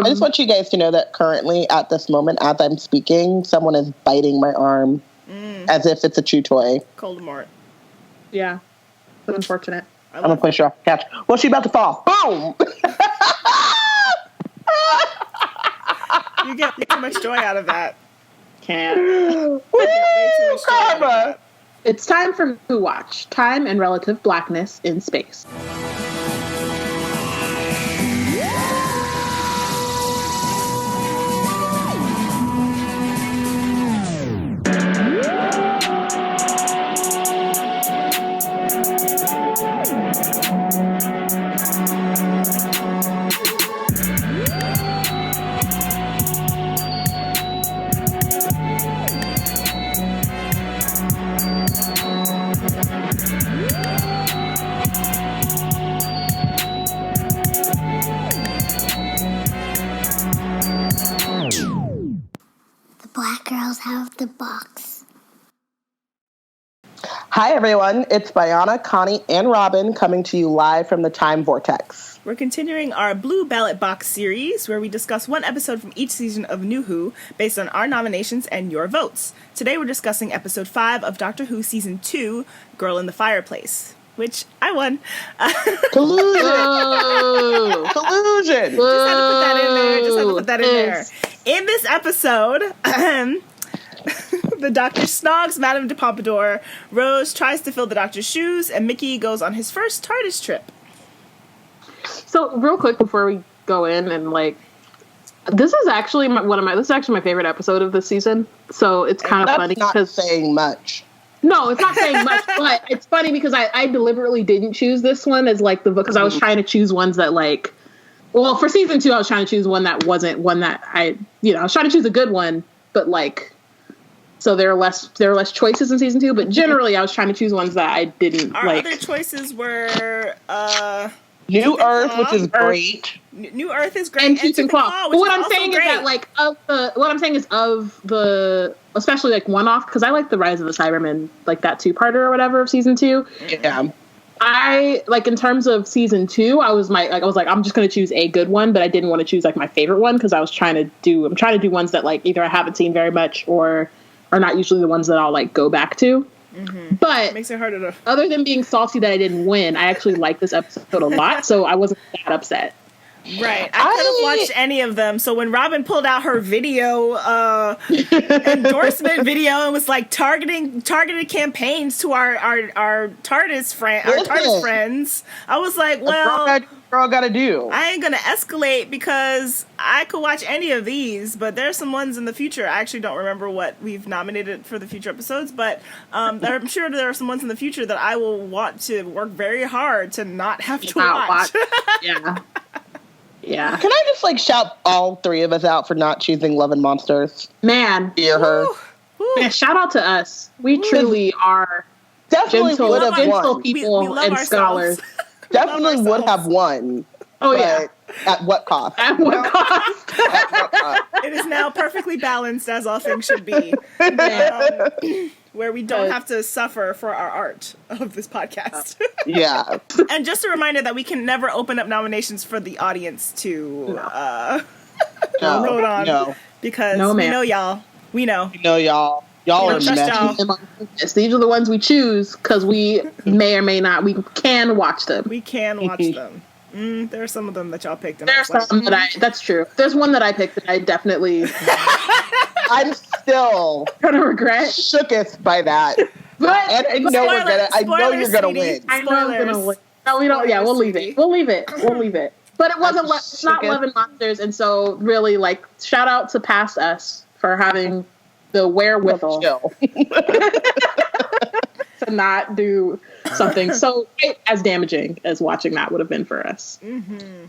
I just want you guys to know that currently, at this moment, as I'm speaking, someone is biting my arm as if it's a chew toy. Cold-Mort. Yeah. It's unfortunate. I'm going to push her off the couch. Well, she's about to fall. Boom! You get too much joy out of that. Can't. Woo! Karma! It's time for Who Watch. Time and Relative Blackness in Space. Black girls have the box. Hi, everyone. It's Bayana, Connie, and Robin coming to you live from the Time Vortex. We're continuing our Blue Ballot Box series, where we discuss one episode from each season of New Who based on our nominations and your votes. Today we're discussing episode 5 of Doctor Who Season 2, Girl in the Fireplace, which I won. Collusion! Collusion! Just had to put that in there. In this episode, the Doctor snogs Madame de Pompadour, Rose tries to fill the Doctor's shoes, and Mickey goes on his first TARDIS trip. So, real quick before we go in, and this is actually my favorite episode of this season. So it's kind of funny because not saying much. No, it's not saying much, but it's funny because I deliberately didn't choose this one as because I was trying to choose ones that well, for season 2, I was trying to choose one that wasn't one that I was trying to choose a good one, but so there are less choices in season 2, but generally I was trying to choose ones that I didn't Our other choices were New Earth, which is great. New Earth is great. And Tooth and Claw. But what I'm saying is that of the especially one-off, because I like the Rise of the Cybermen, that 2-parter or whatever of season 2. Yeah. I in terms of season 2, I'm just going to choose a good one, but I didn't want to choose my favorite one because I'm trying to do ones that either I haven't seen very much or are not usually the ones that I'll go back to. Mm-hmm. But it makes it harder to. Other than being salty that I didn't win, I actually like this episode a lot, so I wasn't that upset. Right. I could have watched any of them. So when Robin pulled out her video, endorsement video and was targeted campaigns to our TARDIS friends, I was like, well, girl gotta do. I ain't gonna escalate because I could watch any of these, but there's some ones in the future. I actually don't remember what we've nominated for the future episodes, but I'm sure there are some ones in the future that I will want to work very hard to not have to watch. Yeah. Yeah. Can I just shout all 3 of us out for not choosing Love and Monsters? Man. Dear her. Man, shout out to us. We truly are definitely gentle people and scholars. Definitely would have won. Oh, yeah. At what cost? At what cost? It is now perfectly balanced, as all things should be. Where we don't have to suffer for our art of this podcast. Yeah. And just a reminder that we can never open up nominations for the audience to vote on. No. Because we know y'all. We know. We know y'all. Y'all are messy. These are the ones we choose because we may or may not. We can watch them. We can watch them. There are some of them that y'all picked. There's some that's true. There's one that I picked that I definitely. I'm still gonna regret. Shooketh by that. But I know you're gonna win. I know I'm gonna win. No, we don't. Yeah, we'll leave it. We'll leave it. But it wasn't. It's not Love and Monsters, and so really, shout out to past us for having the wherewithal to not do something so as damaging as watching that would have been for us. Mm-hmm.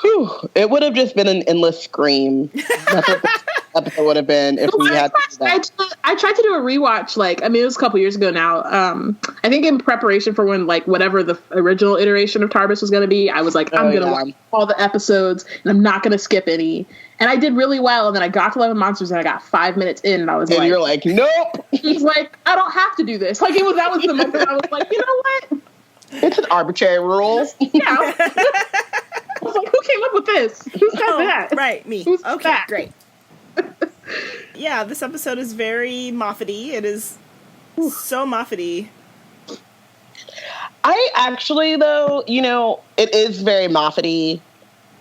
Whew, it would have just been an endless scream. That's what this episode would have been if we had to do that. I tried to do a rewatch, it was a couple years ago now. I think in preparation for when, whatever the original iteration of TARDIS was going to be, I was I'm going to watch all the episodes, and I'm not going to skip any. And I did really well, and then I got to Love and Monsters, and I got 5 minutes in, and I was you're like, nope! He's like, I don't have to do this. That was the moment I was like, you know what? It's an arbitrary rule. Yeah. was like, who came up with this? Who said that? Right, me. Who's Okay, that? great. Yeah, this episode is very Moffat-y. It is so Moffat-y. I actually, though, it is very Moffat-y.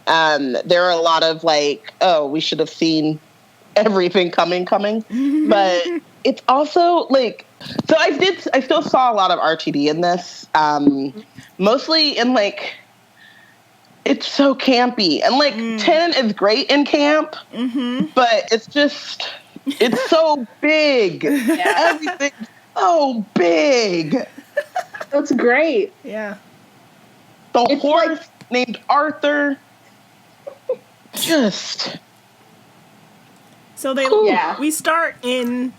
There are a lot of we should have seen everything coming. But it's also so I still saw a lot of RTD in this. Mostly in it's so campy. And 10 is great in camp, but it's so big. Yeah. Everything's so big. That's great. Yeah. The horse named Arthur. Just. So we start in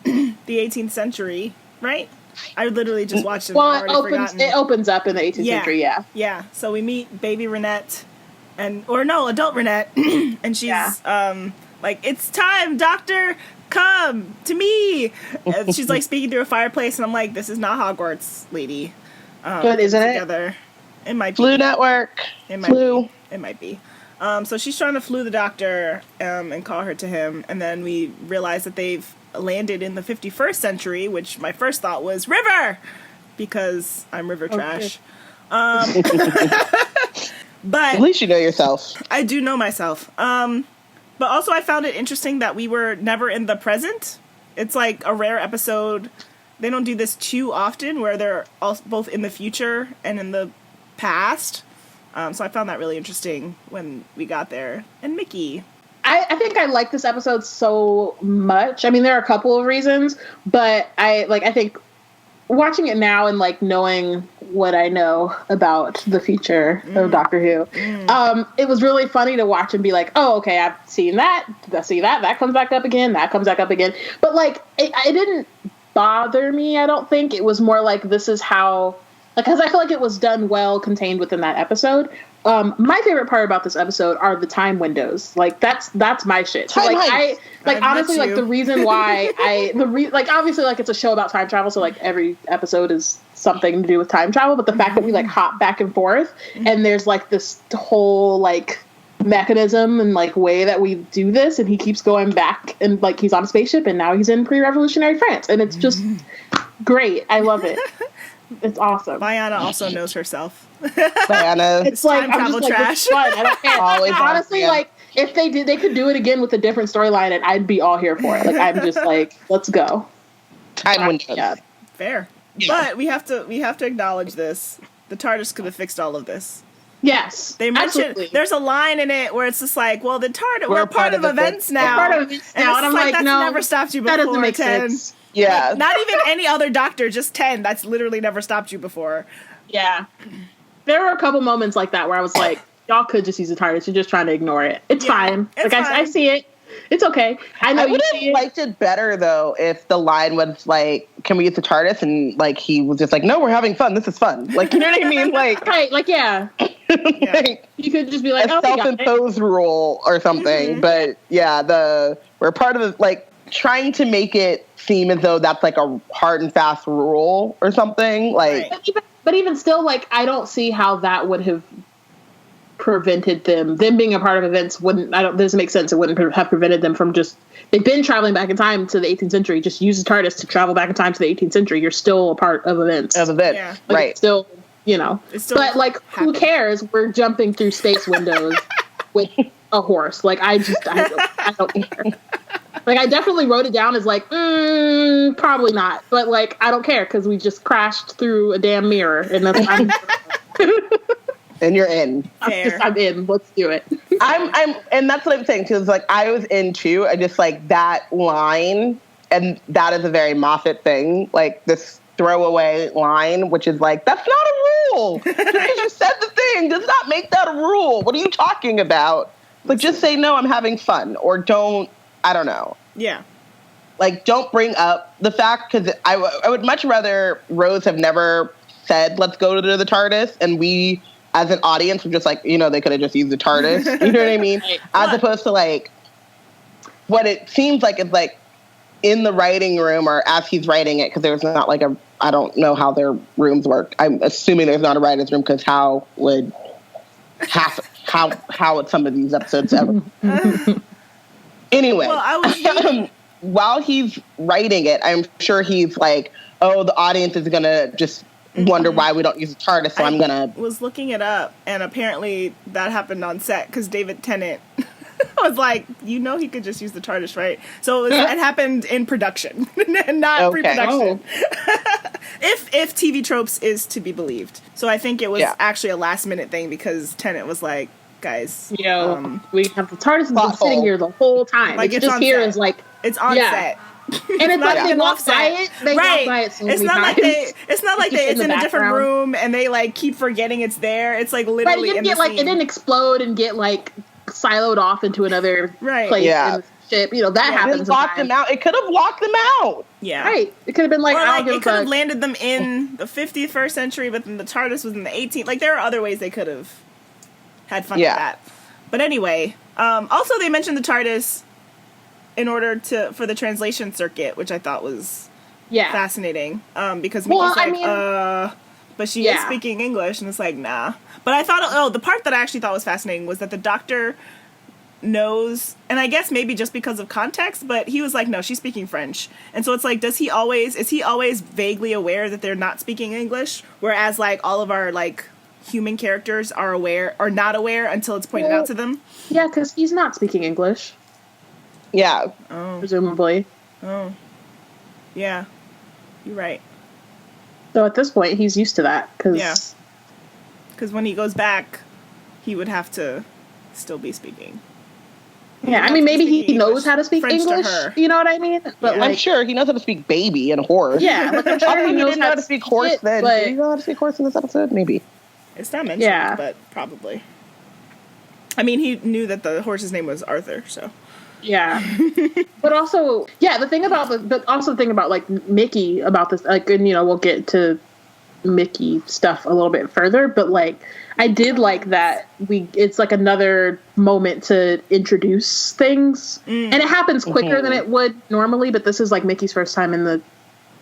the 18th century, right? I literally just watched it. Well, it opens up in the 18th century, yeah. Yeah. So we meet baby Renette, adult Renette, and she's it's time, doctor, come to me. And she's speaking through a fireplace, and I'm like, this is not Hogwarts, lady. But isn't it? Together. It might be. Flu Network. It might be. So she's trying to flu the doctor and call her to him, and then we realize that they've landed in the 51st century, which my first thought was River, because I'm river trash. But at least you know yourself. I do know myself. But also I found it interesting that we were never in the present. It's a rare episode. They don't do this too often, where they're both in the future and in the past. So I found that really interesting when we got there. And Mickey. I think I like this episode so much. I mean, there are a couple of reasons, but I think watching it now and knowing what I know about the future of Doctor Who, it was really funny to watch and be like, oh, okay, I've seen that. I see that comes back up again. That comes back up again. But it didn't bother me. I don't think it was more this is how, because I feel like it was done well, contained within that episode. My favorite part about this episode are the time windows. That's my shit. So honestly, the reason why obviously it's a show about time travel, so every episode is something to do with time travel, but the fact that we hop back and forth and there's this whole mechanism and way that we do this, and he keeps going back and he's on a spaceship and now he's in pre-revolutionary France, and it's just great. I love it. It's awesome. Diana also knows herself. Diana. It's I'm travel just trash. It's fun. I don't care. Always honestly, if they could do it again with a different storyline, and I'd be all here for it. I'm just let's go. Time windows. Yeah. Fair. Yeah. But we have to acknowledge this. The TARDIS could have fixed all of this. Yes. They mentioned absolutely. There's a line in it where it's just well, the TARDIS, we're part of events now. We're part of events now. And I'm that's no, never stopped you before. That doesn't make 10. sense. Yeah. Not even any other doctor, just 10. That's literally never stopped you before. Yeah. There were a couple moments like that where I was y'all could just use the TARDIS. You're just trying to ignore it. It's fine. It's fine. I see it. It's okay. I know I you would see have liked it better, though, if the line was can we use the TARDIS? And he was just no, we're having fun. This is fun. You know what I mean? Right, yeah. You could just be a self-imposed rule or something. But yeah, we're part of the trying to make it seem as though that's a hard and fast rule or something. But even still, I don't see how that would have prevented them being a part of events. Doesn't make sense. It wouldn't have prevented them from they've been traveling back in time to the 18th century. Just use the TARDIS to travel back in time to the 18th century. You're still a part of events. Yeah. Right. It's still, but who cares? We're jumping through space windows with a horse. I don't care. I definitely wrote it down as probably not, but I don't care because we just crashed through a damn mirror, and that's and you're in. I'm in. Let's do it. And that's what I'm saying too. Is I was in too. I just that line, and that is a very Moffat thing. This throwaway line, which is that's not a rule. Because you said the thing does not make that a rule. What are you talking about? Just say no. I'm having fun, or don't. I don't know. Yeah. Don't bring up the fact, because I would much rather Rose have never said, let's go to the TARDIS, and we, as an audience, were just they could have just used the TARDIS. You know what I mean? Right. As opposed to, what it seems like is, in the writing room, or as he's writing it, because there's not, I don't know how their rooms work. I'm assuming there's not a writer's room, because how would half how some of these episodes ever. Anyway, well, I was while he's writing it, I'm sure he's like, oh, the audience is going to just wonder why we don't use a TARDIS, so I'm going to... was looking it up, and apparently that happened on set, because David Tennant was like, he could just use the TARDIS, right? So it happened in production, not pre-production. Oh. if TV tropes is to be believed. So I think it was actually a last-minute thing, because Tennant was like, guys... we have the TARDIS been sitting here the whole time. Like, it's just here set. Is like... It's on set. And it's like they walk by it. They walk by it so many times. It's not like it's in a different room and they like keep forgetting it's there. It's like literally in the scene. It didn't explode and get like siloed off into another place in the ship. That happens. It locked them out. It could have locked them out. Yeah. Right. It could have been like, it could have landed them in the 51st century, but then the TARDIS was in the 18th. Like, there are other ways they could have had fun with that. But anyway, also they mentioned the TARDIS in order for the translation circuit, which I thought was fascinating, because Mickey's but she is speaking English, and it's like, nah. But I thought, the part that I actually thought was fascinating was that the doctor knows, and I guess maybe just because of context, but he was like, no, she's speaking French. And so it's like, is he always vaguely aware that they're not speaking English? Whereas like all of our like human characters are not aware until it's pointed out to them? Yeah, because he's not speaking English. Yeah. Oh. Presumably. Oh. Yeah. You're right. So at this point, he's used to that. Because when he goes back, he would have to still be speaking. Yeah, I mean, maybe he knows how to speak French English. To her. You know what I mean? But I'm sure he knows how to speak baby and horse. Yeah, like I'm sure he knows how to speak horse then. Did he know how to speak horse in this episode? Maybe. It's not mentioned, but probably. I mean, he knew that the horse's name was Arthur, so... Yeah, but also, the thing about like Mickey about this, like, and we'll get to Mickey stuff a little bit further, but like I did like that it's like another moment to introduce things, and it happens quicker than it would normally. But this is like Mickey's first time in the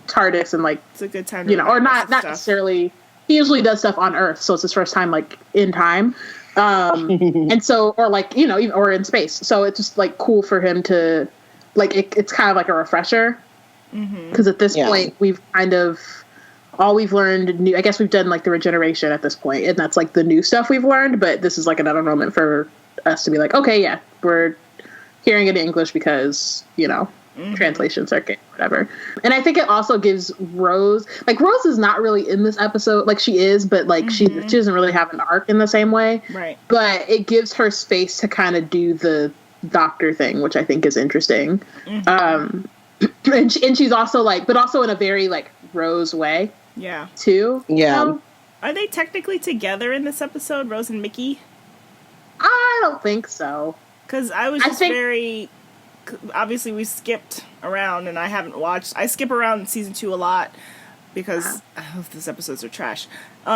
TARDIS, and like it's a good time, to or not necessarily. He usually does stuff on Earth, so it's his first time like in time. And so, or like, or in space. So it's just like cool for him to like, it's kind of like a refresher. Cause at this point we've kind of, all we've learned new, I guess we've done like the regeneration at this point, and that's like the new stuff we've learned, but this is like another moment for us to be like, okay, we're hearing it in English because, translation circuit, whatever. And I think it also gives Rose is not really in this episode, like she is, but like she doesn't really have an arc in the same way, right? But it gives her space to kind of do the doctor thing, which I think is interesting. And she's also like, but also in a very like Rose way, too. Are they technically together in this episode, Rose and Mickey? I don't think so, because I was just very... Obviously, we skipped around, and I skip around season 2 a lot because these episodes are trash. So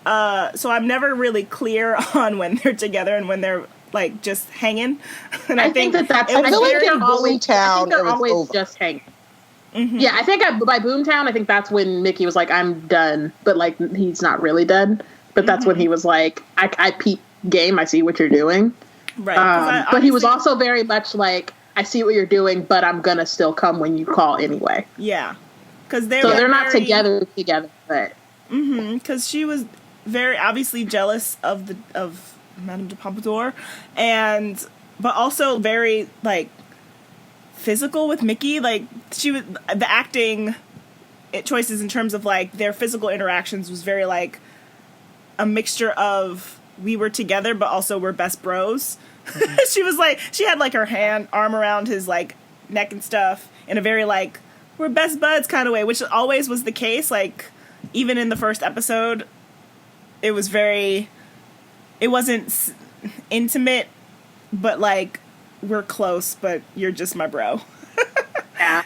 I'm never really clear on when they're together and when they're like just hanging. And I think that's. I feel like they're always just hanging. Yeah, I think by Boomtown, I think that's when Mickey was like, "I'm done," but like he's not really done. But that's when he was like, "I peep game. I see what you're doing." Right. But he was also very much like, I see what you're doing, but I'm gonna still come when you call anyway. Yeah. Because they're not together, but... Because she was very obviously jealous of Madame de Pompadour, but also very, like, physical with Mickey. Like, the acting choices in terms of, like, their physical interactions was very, like, a mixture of... we were together, but also we're best bros. She was like, she had like her arm around his like neck and stuff in a very like, we're best buds kind of way, which always was the case. Like, even in the first episode, it wasn't intimate, but like, we're close, but you're just my bro.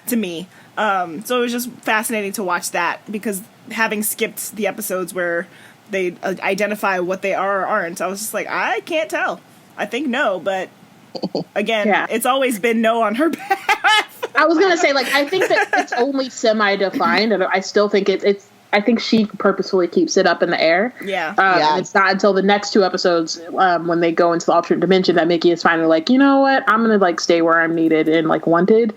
To me. So it was just fascinating to watch that, because having skipped the episodes where they identify what they are or aren't, I was just like, I can't tell. I think no, but again, it's always been no on her behalf. I was gonna say, like, I think that it's only semi-defined, and I still think it's I think she purposefully keeps it up in the air. Yeah. And it's not until the next 2 episodes, when they go into the alternate dimension, that Mickey is finally like, you know what, I'm gonna like stay where I'm needed and like wanted,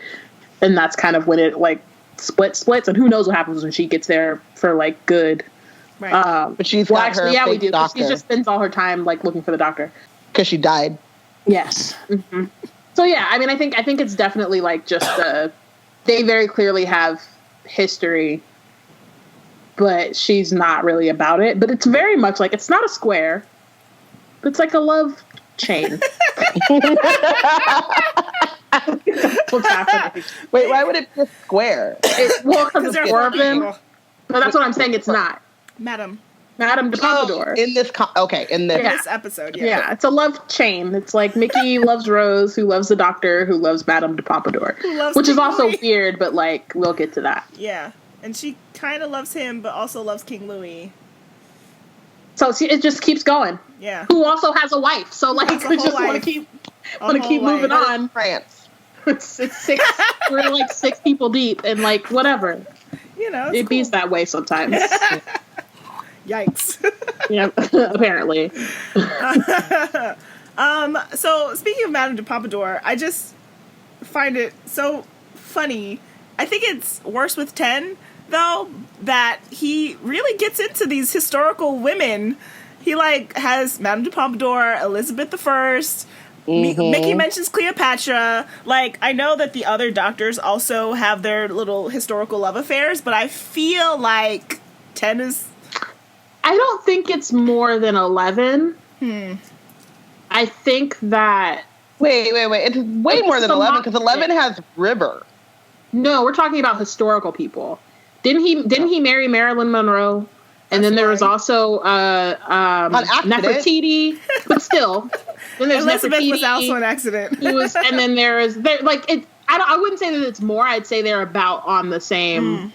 and that's kind of when it like splits, and who knows what happens when she gets there for like good. Right. But she's got her we do. doctor. She just spends all her time like looking for the doctor because she died. Yes. Mm-hmm. So yeah, I mean, I think it's definitely like just they very clearly have history, but she's not really about it. But it's very much like, it's not a square, it's like a love chain. What's happening? Wait, why would it be a square? Because there's 4 of them. People. But that's what I'm saying. It's not. Madame de Pompadour. In this in this episode, yeah, it's a love chain. It's like Mickey loves Rose, who loves the doctor, who loves Madame de Pompadour, which is also weird, but like we'll get to that. Yeah, and she kind of loves him, but also loves King Louis. So it just keeps going. Yeah, who also has a wife. So like we just want to keep moving on. France. It's 6. We're like 6 people deep, and like whatever. You know, it bees that way sometimes. Yikes. Yeah, apparently. So speaking of Madame de Pompadour, I just find it so funny. I think it's worse with 10, though, that he really gets into these historical women. He like has Madame de Pompadour, Elizabeth I. Mickey mentions Cleopatra. Like, I know that the other doctors also have their little historical love affairs, but I feel like 10 is... I don't think it's more than 11. I think that... Wait. It's way more than 11, because 11 has River. No, we're talking about historical people. Didn't he marry Marilyn Monroe? And then there was also Nefertiti, but still. Then there's Elizabeth Nefertiti, was also an accident. And then I wouldn't say that it's more. I'd say they're about on the same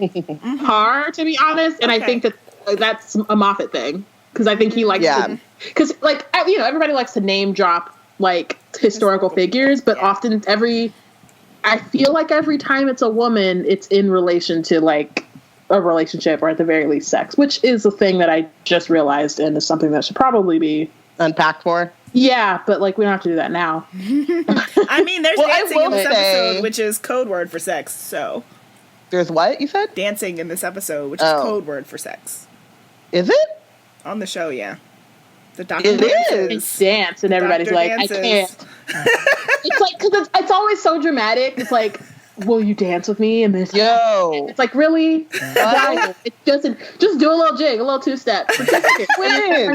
par, to be honest. And I think that that's a Moffat thing, because I think he likes to, because like everybody likes to name drop like historical figures, but often I feel like every time it's a woman, it's in relation to like a relationship, or at the very least sex, which is a thing that I just realized and is something that should probably be unpacked more. Yeah, but like we don't have to do that now. I mean, there's dancing in this episode, which is code word for sex. So there's what you said? Dancing in this episode, which is code word for sex. Is it on the show? Yeah, the doctor is dance, and everybody's like, dances. I can't. It's like because it's always so dramatic. It's like, will you dance with me? And this, it's like, really? It doesn't. Just do a little jig, a little 2-step. In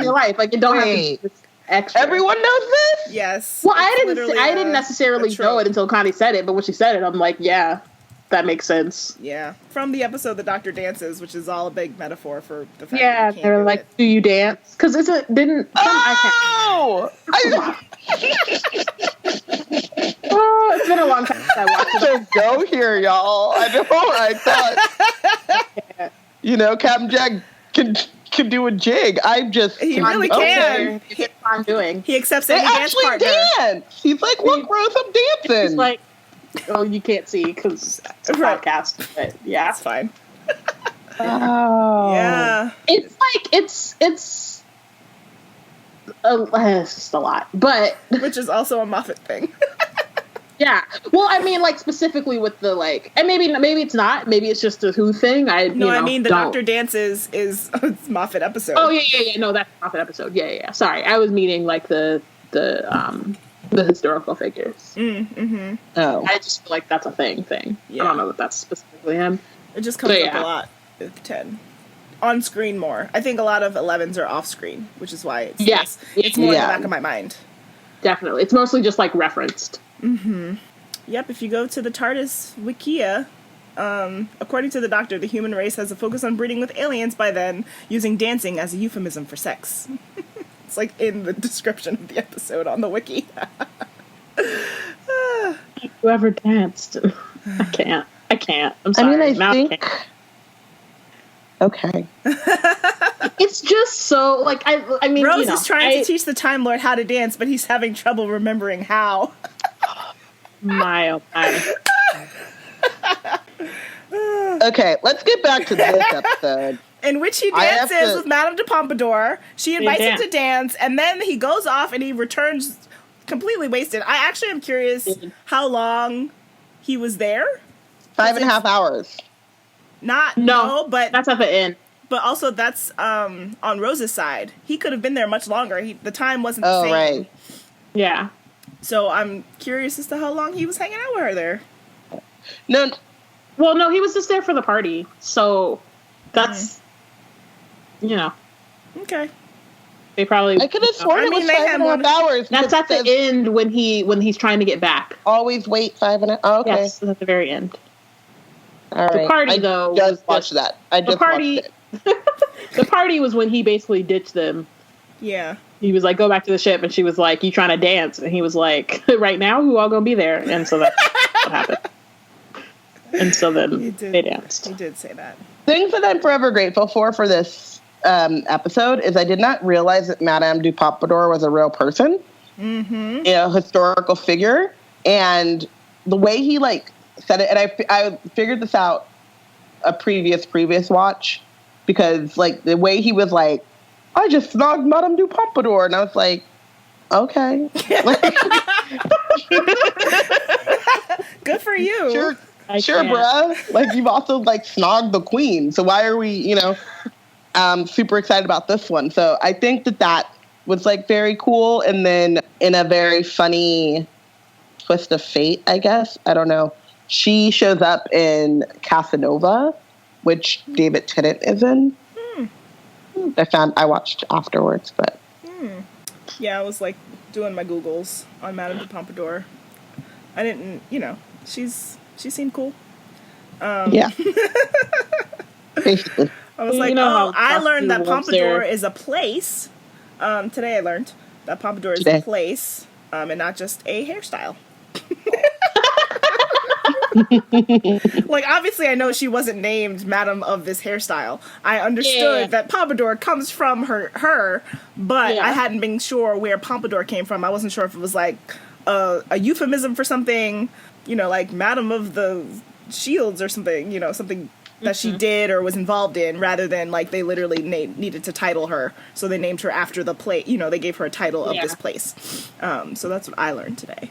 your life, like you don't have to. Extra. Everyone knows this? Yes. Well, I didn't necessarily know it until Connie said it, but when she said it, I'm like, yeah, that makes sense. Yeah. From the episode The Doctor Dances, which is all a big metaphor for the fact that you can't they're like, do you dance? Because didn't... Oh! It's been a long time since I watched it. Go here, y'all. I thought, Captain Jack can do a jig. He really can. I'm doing. He accepts any dance partner. Dance. He's like, look, Rose, I'm dancing. He's like, oh, you can't see because it's a podcast, but yeah, it's fine. Oh, yeah. It's like it's just a lot, but which is also a Moffat thing. Yeah. Well, I mean, like, specifically with the, like... And maybe it's not. Maybe it's just a Who thing. I mean, the Doctor Dances is a Moffat episode. Oh, yeah. No, that's a Moffat episode. Yeah. Sorry. I was meaning, like, the historical figures. Oh. I just feel like that's a thing. Yeah. I don't know that that's specifically him. It just comes up a lot with 10. On screen more. I think a lot of 11s are off screen, which is why it's more in the back of my mind. Definitely. It's mostly just, like, referenced. Yep, if you go to the TARDIS Wikia, according to the Doctor, the human race has a focus on breeding with aliens by then, using dancing as a euphemism for sex. It's like in the description of the episode on the Wiki. Whoever danced. I can't. I'm sorry. I think... Okay. It's just so, like, I mean, Rose is trying to teach the Time Lord how to dance, but he's having trouble remembering how. My. Okay, let's get back to this episode. in which he dances with Madame de Pompadour. She invites him to dance, and then he goes off and he returns completely wasted. I actually am curious how long he was there. 5.5 hours. No, but that's at the end. But also, that's on Rose's side. He could have been there much longer. The time wasn't the same. Right. Yeah. So I'm curious as to how long he was hanging out with her there. No. Well, no, he was just there for the party. So that's, Okay. They probably. I could have sworn it was 5.5 hours. That's at the end when he's trying to get back. Always wait 5.5. Oh, okay. Yes, at the very end. All right. The party, though. I just watched that. Watched it. The party was when he basically ditched them. Yeah. He was like, go back to the ship. And she was like, you trying to dance? And he was like, right now? Who all going to be there? And so that's what happened. And so then they danced. He did say that. Things that I'm forever grateful for this episode is I did not realize that Madame de Pompadour was a real person. Mm-hmm. Historical figure. And the way he, said it, and I figured this out a previous watch, because the way he was like, I just snogged Madame de Pompadour, and I was like, okay. Good for you. Sure, bruh. You've also snogged the queen, so why are we super excited about this one? So I think that was very cool, and then in a very funny twist of fate, I guess, I don't know, she shows up in Casanova, which David Tennant is in. I watched afterwards, but yeah, I was doing my Googles on Madame de Pompadour. I didn't, she seemed cool. Yeah. Basically. I was I learned that Pompadour is a place. Today I learned that Pompadour is a place, and not just a hairstyle. Obviously I know she wasn't named Madam of this hairstyle. I understood that Pompadour comes from her, but I hadn't been sure where Pompadour came from. I wasn't sure if it was a euphemism for something, Madam of the Shields or something, something that she did or was involved in, rather than they literally needed to title her, so they named her after the place. They gave her a title of this place. So that's what I learned today.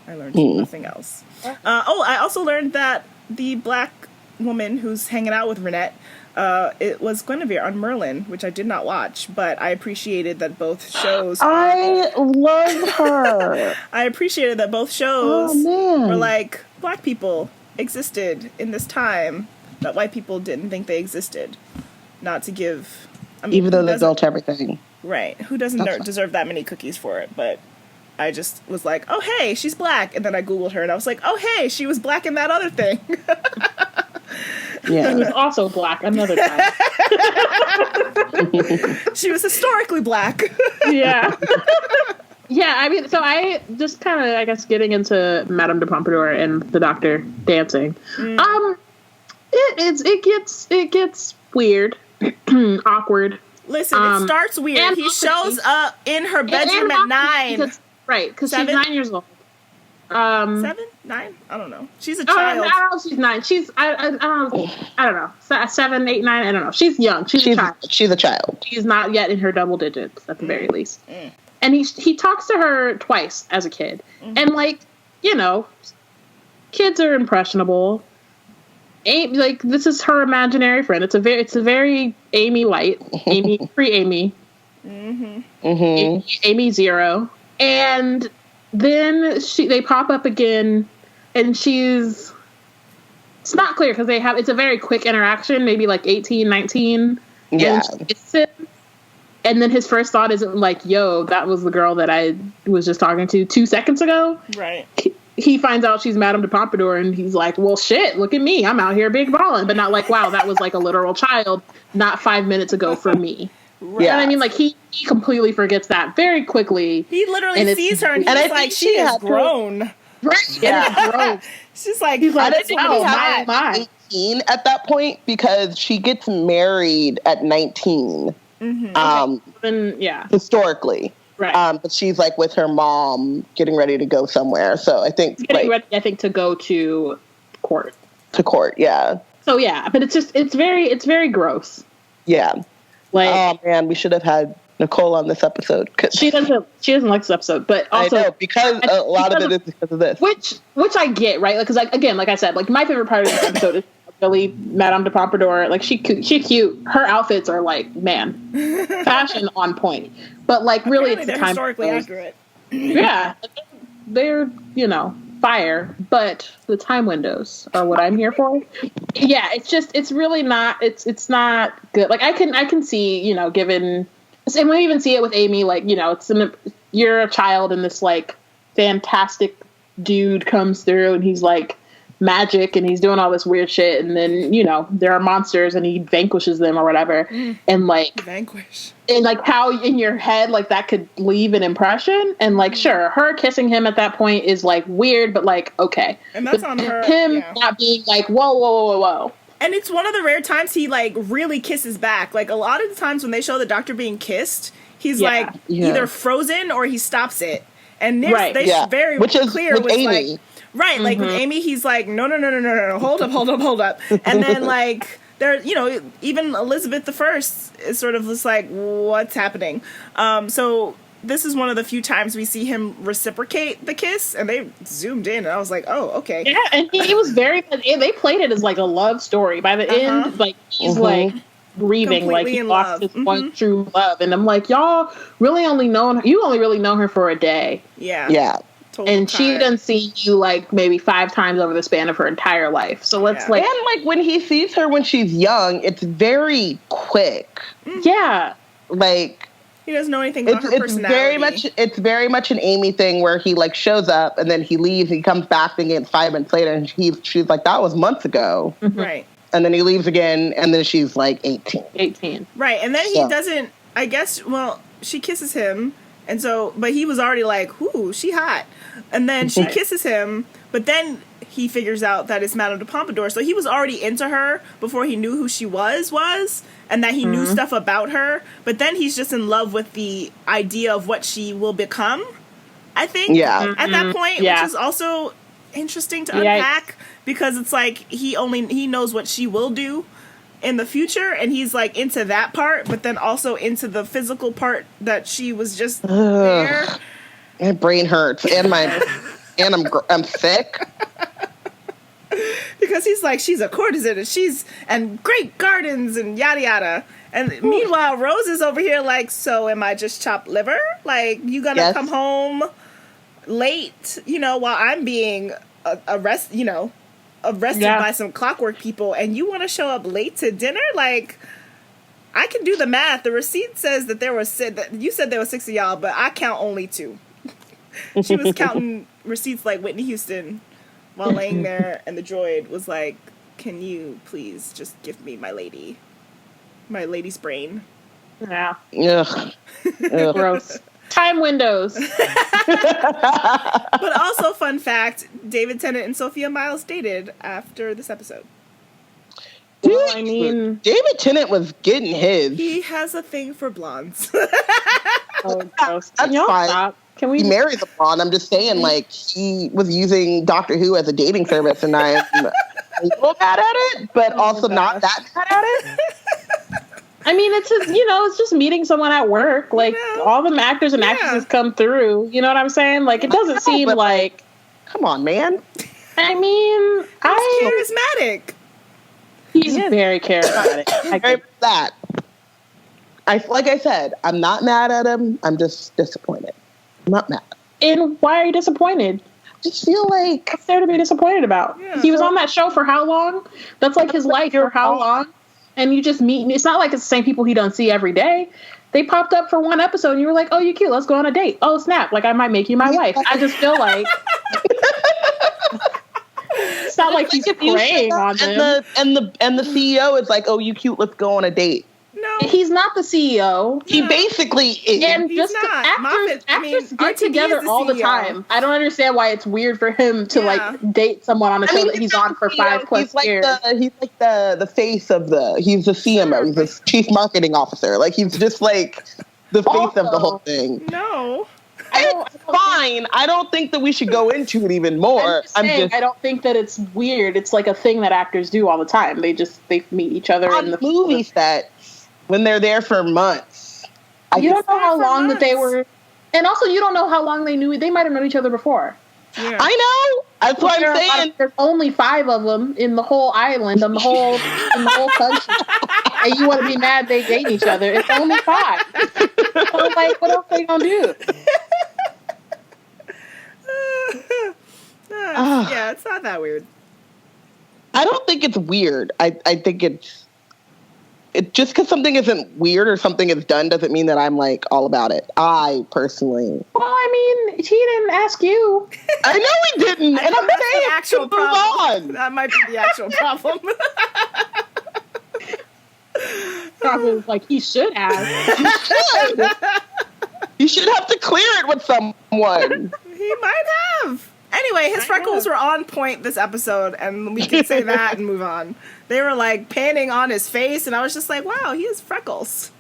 I learned nothing else. I also learned that the black woman who's hanging out with Renette, it was Guinevere on Merlin, which I did not watch, but I appreciated that both shows... I love her! I appreciated that both shows were black people existed in this time that white people didn't think they existed. Not to give... even though they built everything. Right. Who doesn't deserve that many cookies for it, but... I just was like, oh, hey, she's black. And then I Googled her, and I was like, oh, hey, she was black in that other thing. Yeah. She was also black another time. She was historically black. Yeah. Yeah, so I just kind of, I guess, getting into Madame de Pompadour and the Doctor dancing. It gets weird, awkward. Listen, it starts weird. He shows up in her bedroom at 9. Because she's 9 years old. 7? 9? I don't know. She's a child. I don't know. She's 9. She's I don't know. 7, 8, 9. I don't know. She's young. She's a child. She's a child. She's not yet in her double digits at the very least. And he talks to her twice as a kid, and kids are impressionable. This is her imaginary friend. It's a very Amy light, pre-Amy, Amy 0. And then they pop up again, and it's not clear because it's a very quick interaction, maybe 18, 19. Yeah. And then his first thought isn't yo, that was the girl that I was just talking to 2 seconds ago. Right. He finds out she's Madame de Pompadour, and he's like, well, shit, look at me. I'm out here big balling. But not wow, that was a literal child not 5 minutes ago for me. Right. Yeah. And he completely forgets that very quickly. He literally sees her, and he's like, she is grown. Right. Yeah. Grown. She's like, I don't think he had 18 at that point, because she gets married at 19. Historically. Right. But she's like with her mom getting ready to go somewhere. So I think getting ready, I think, to go to court. To court, yeah. So yeah, but it's very gross. Yeah. Like, oh man, we should have had Nicole on this episode. She doesn't like this episode, but also I know, because a lot of it is because of this. Which I get, right? Because again, like I said, like my favorite part of this episode is really Madame de Pompadour. Like she's cute. Her outfits are like, man, fashion on point. But like really, Apparently it's they're historically accurate. Yeah, they're fire, but the time windows are what I'm here for. Yeah, it's really not. It's not good. Like I can see, given. And we even see it with Amy, like, you're a child and this, like, fantastic dude comes through and he's, like, magic and he's doing all this weird shit. And then, there are monsters and he vanquishes them or whatever. And, like... Vanquish. And, like, how in your head, like, that could leave an impression. And, like, sure, her kissing him at that point is, like, weird, but, like, okay. And that's on her. Him not being, like, whoa. And it's one of the rare times he, like, really kisses back. Like, a lot of the times when they show the Doctor being kissed, he's, like, either frozen or he stops it. And they very Which is clear with was, Amy. like... Right, like, with Amy, he's like, no, hold up. And then, like, there, even Elizabeth I is sort of just like, what's happening? So... This is one of the few times we see him reciprocate the kiss, and they zoomed in, and I was like, oh, okay. Yeah, and he was they played it as, like, a love story. By the end, like, he's, like, grieving, completely like, he lost his one true love. And I'm like, y'all you only really know her for a day. Yeah. Yeah. And she done seen you, like, maybe 5 times over the span of her entire life. So let's, like... And, like, when he sees her when she's young, it's very quick. Yeah. Like... He doesn't know anything about her personality. It's very much an Amy thing where he, like, shows up and then he leaves. He comes back again 5 minutes later, and she's like, that was months ago. Right. And then he leaves again, and then she's like 18. Right, and then he doesn't. I guess. Well, she kisses him, and so, but he was already like, "Ooh, she hot," and then she kisses him, but then he figures out that it's Madame de Pompadour. So he was already into her before he knew who she was. And that he knew stuff about her, but then he's just in love with the idea of what she will become, I think, at that point, which is also interesting to unpack, because it's like he knows what she will do in the future, and he's like into that part, but then also into the physical part that she was just there. My brain hurts, and I'm sick. Because he's like, she's a courtesan, and great gardens, and yada yada. And meanwhile, Rose is over here like, so am I just chopped liver? Like, you gonna come home late, while I'm being arrested by some clockwork people, and you want to show up late to dinner? Like, I can do the math. The receipt says that you said there were 6 of y'all, but I count only 2. She was counting receipts like Whitney Houston while laying there, and the droid was like, can you please just give me my lady's brain? Yeah. Ugh. Gross. Time windows. But also, fun fact, David Tennant and Sophia Myles dated after this episode. Well, I mean... David Tennant was getting his. He has a thing for blondes. Oh, gross. That's fine. Stop? He married the blonde. I'm just saying, like, he was using Doctor Who as a dating service, and I'm a little bad at it, but also not that bad at it. I mean, it's just, it's just meeting someone at work. Like, all the actors and actresses come through. You know what I'm saying? Like, it doesn't seem like... Come on, man. I mean, he's charismatic. He's very charismatic. Like I said, I'm not mad at him. I'm just disappointed. I'm not mad. And why are you disappointed? I just feel like... What's there to be disappointed about? Yeah. He was on that show for how long? That's like his life for how long? And you just meet... It's not like it's the same people he doesn't see every day. They popped up for one episode and you were like, oh, you're cute. Let's go on a date. Oh, snap. Like, I might make you my wife. I just feel like... It's not like he's preying on them. And the CEO is like, oh, you cute. Let's go on a date. No. He's not the CEO. He basically is. And just actors get together all the time. I don't understand why it's weird for him to like date someone on a show that he's on for 5+ years. He's like the face of he's the CMO. He's the chief marketing officer. Like, he's just like the face of the whole thing. No. It's fine. I don't think that we should go into it even more. I don't think that it's weird. It's like a thing that actors do all the time. They meet each other on in the movie set. when they're there for months. You don't know how long that they were, and also you don't know how long they knew. They might have known each other before. Yeah. I know. That's what I'm saying. There's only 5 of them in the whole island, in the whole country, and you want to be mad they date each other. It's only 5. So like, what else are you gonna do? Yeah, it's not that weird. I don't think it's weird. I think it's just because something isn't weird or something is done doesn't mean that I'm like all about it. I personally. Well, I mean, he didn't ask you. I know he didn't, and I'm saying the actual move problem. on. That might be the actual problem. Probably like he should have. You should. You should have to clear it with someone. He might have. Anyway, his freckles were on point this episode, and we can say that and move on. They were like panning on his face, and I was just like, wow, he has freckles.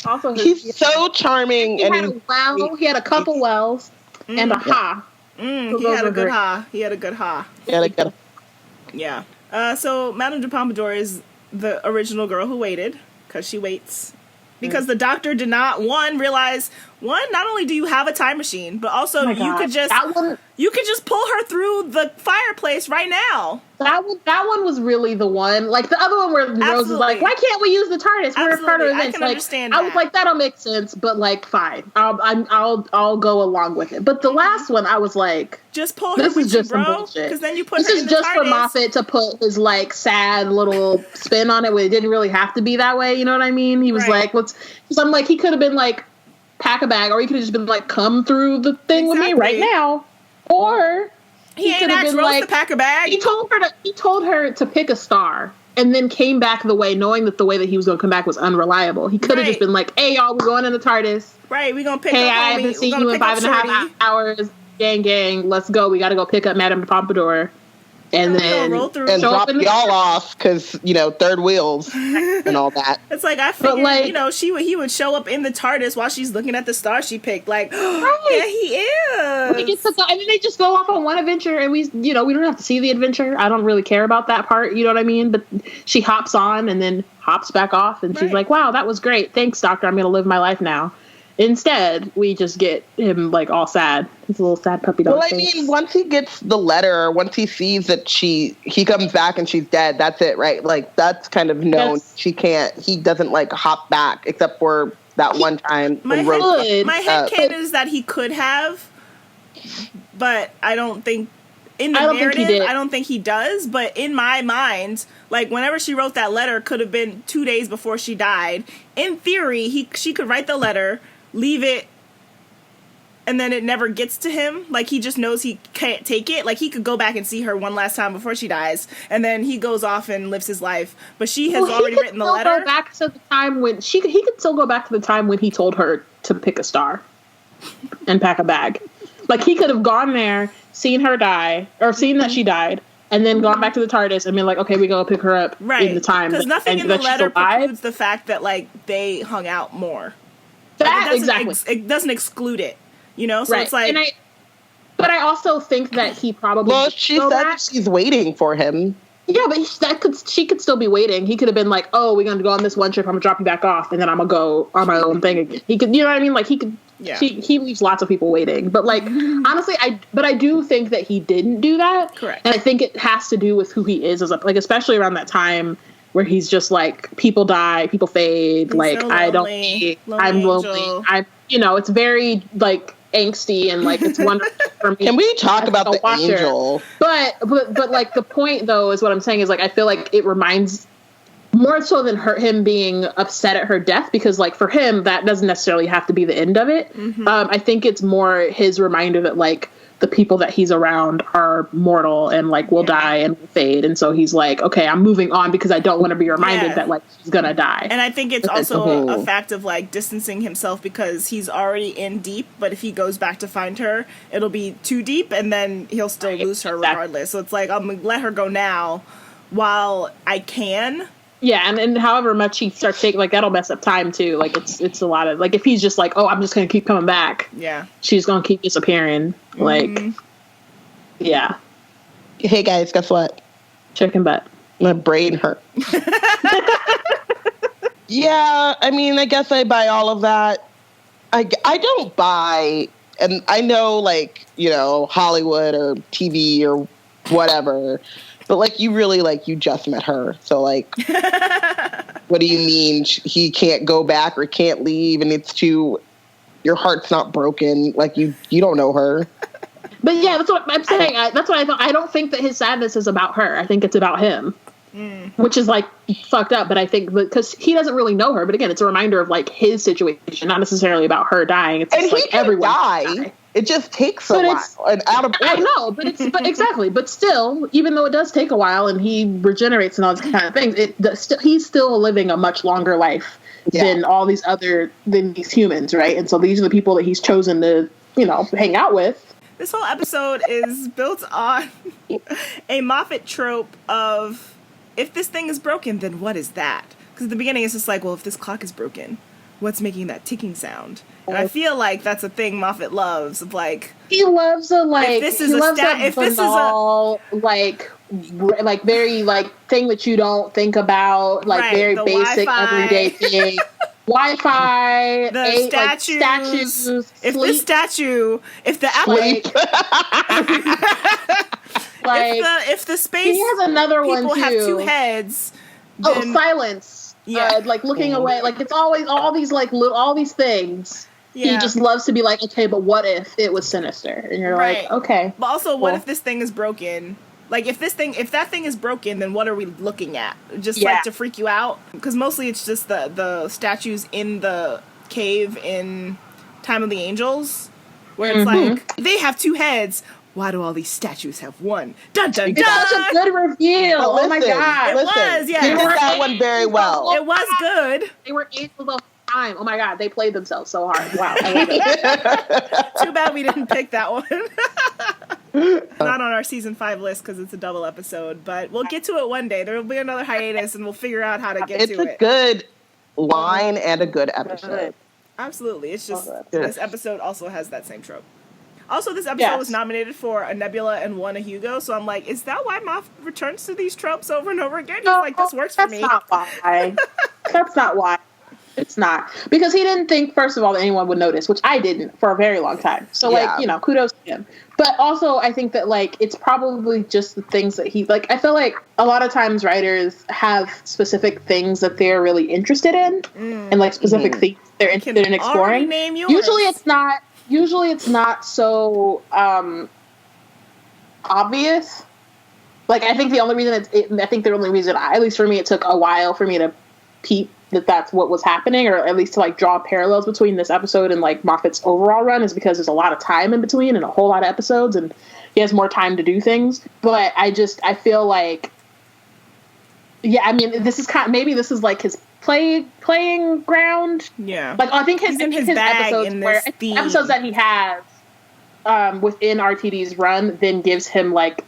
Also, He's so charming. He had a well. He had a couple wells and a ha. He had a good ha. He had a good ha. Yeah. So Madame de Pompadour is the original girl who waited, because she waits. Because the doctor did not, realize, not only do you have a time machine, but also you could just pull her through the fireplace right now. That one was really the one. Like the other one where Rose is like, why can't we use the TARDIS? We're part of this. I can understand I was like, that'll make sense, but like, fine. I'll go along with it. But the last one, I was like, just pull her this is just some bro. bullshit. Because then you put this her is in just the for TARDIS. Moffat to put his like sad little spin on it, where it didn't really have to be that way. You know what I mean? He was like, because I'm like, he could have been like, pack a bag, or he could have just been like, come through the thing with me right now, or he could have been Rose to pack a bag. He told her to pick a star, and then came back knowing that the way that he was going to come back was unreliable. He could have just been like, hey y'all, we're going in the TARDIS. Right, we're gonna pick hey, up. I haven't seen you in 5.5 hours. Gang, let's go. We got to go pick up Madame de Pompadour. And then roll through and drop y'all off because third wheels and all that. It's like I figured, he would show up in the TARDIS while she's looking at the star she picked. Like, yeah, he is. We get to go, and then they just go off on one adventure, and we don't have to see the adventure. I don't really care about that part. You know what I mean? But she hops on and then hops back off, and she's like, "Wow, that was great. Thanks, Doctor. I'm gonna live my life now." Instead, we just get him like all sad. He's a little sad puppy dog. Well, I mean, once he gets the letter, once he sees that he comes back and she's dead, that's it, right? Like, that's kind of known. He doesn't like hop back except for that one time. My headcanon is that he could have, but I don't think in the narrative, I don't think he does. But in my mind, like whenever she wrote that letter, could have been 2 days before she died. In theory, she could write the letter, leave it, and then it never gets to him. Like, he just knows he can't take it. Like, he could go back and see her one last time before she dies, and then he goes off and lives his life. But she has already written the letter. Go back to the time when he could still go back to the time when he told her to pick a star and pack a bag. Like, he could have gone there, seen her die, or seen that she died, and then gone back to the TARDIS and been like, okay, we go pick her up in the time. Because nothing in the letter precludes the fact that, like, they hung out more. It doesn't exclude it, So it's like... But I also think that he probably... Well, she said she's waiting for him. Yeah, but she could still be waiting. He could have been like, oh, we're going to go on this one trip, I'm going to drop you back off, and then I'm going to go on my own thing again. He could, you know what I mean? Like, he could... Yeah. He leaves lots of people waiting. But, like, honestly, I do think that he didn't do that. Correct. And I think it has to do with who he is, especially around that time where he's just, like, people die, people fade, he's like, so lonely. I'm lonely. It's very, like, angsty and, like, it's wonderful for me. Can we talk about the angel? But, like, the point, though, is what I'm saying is, like, I feel like it reminds... more so than him being upset at her death, because, like, for him, that doesn't necessarily have to be the end of it. Mm-hmm. I think it's more his reminder that, like, the people that he's around are mortal and, like, will die and will fade. And so he's like, okay, I'm moving on because I don't want to be reminded that, like, she's gonna die. And I think it's also a fact of, like, distancing himself because he's already in deep, but if he goes back to find her, it'll be too deep, and then he'll still lose her regardless. So it's like, I'm gonna let her go now while I can. Yeah, and however much he starts taking, like, that'll mess up time, too. Like, it's a lot of, like, if he's just like, oh, I'm just going to keep coming back. Yeah. She's going to keep disappearing. Like, yeah. Hey, guys, guess what? Chicken butt. My brain hurt. Yeah, I mean, I guess I buy all of that. I don't buy, and I know, like, you know, Hollywood or TV or whatever, but, like, you really, like, you just met her. So, like, what do you mean he can't go back or can't leave and your heart's not broken? Like, you don't know her. But yeah, that's what I'm saying. That's what I thought. I don't think that his sadness is about her. I think it's about him. Which is like fucked up, but I think because he doesn't really know her. But again, it's a reminder of like his situation, not necessarily about her dying. It's just, and like he can everyone die. It just takes a while and out of order. I know, but exactly. But still, even though it does take a while and he regenerates and all these kind of things, he's still living a much longer life than than these humans, right? And so these are the people that he's chosen to, you know, hang out with. This whole episode is built on a Moffat trope of, if this thing is broken, then what is that? Because at the beginning it's just like, well, if this clock is broken, what's making that ticking sound? And I feel like that's a thing Moffat loves. Of like, he loves a like. If this is like very like thing that you don't think about, like right, very basic Wi-Fi. everyday thing. Wi-Fi, the statues. If the statue, if the apple, like if the space, he has another one people too. have two heads. Then, silence. Yeah, like looking away. Like it's always all these like all these things. Yeah. He just loves to be like, okay, but what if it was sinister? And you're like, okay. But also, what if this thing is broken? Like, if that thing is broken, then what are we looking at? Just like to freak you out? Because mostly it's just the statues in the cave in Time of the Angels, where it's like, they have two heads. Why do all these statues have one? Dun dun dun! It's such a good reveal. Oh my god! It was, yeah. They did that one very well. It was good. They were able to time. Oh my god, they played themselves so hard. Wow. I love it. Too bad we didn't pick that one. Not on our season 5 list because it's a double episode, but we'll get to it one day. There will be another hiatus and we'll figure out how to get to it. It's a good line and a good episode. Absolutely. It's just this episode also has that same trope. Also, this episode was nominated for a Nebula and won a Hugo, so I'm like, is that why Moff returns to these tropes over and over again? He's like, this works for me. That's not why. That's not why. It's not. Because he didn't think, first of all, that anyone would notice, which I didn't for a very long time. So, like, you know, kudos to him. But also, I think that, like, it's probably just the things that he, like, I feel like a lot of times writers have specific things that they're really interested in and, like, specific things they're interested in exploring. Usually it's not so obvious. Like, I think the only reason at least for me, it took a while for me to peep that that's what was happening, or at least to like draw parallels between this episode and like Moffat's overall run, is because there's a lot of time in between and a whole lot of episodes, and he has more time to do things. But I feel like, I mean, this is maybe this is like his playing ground. Yeah. Like, I think his bag episodes in where this episodes that he has within RTD's run then gives him like,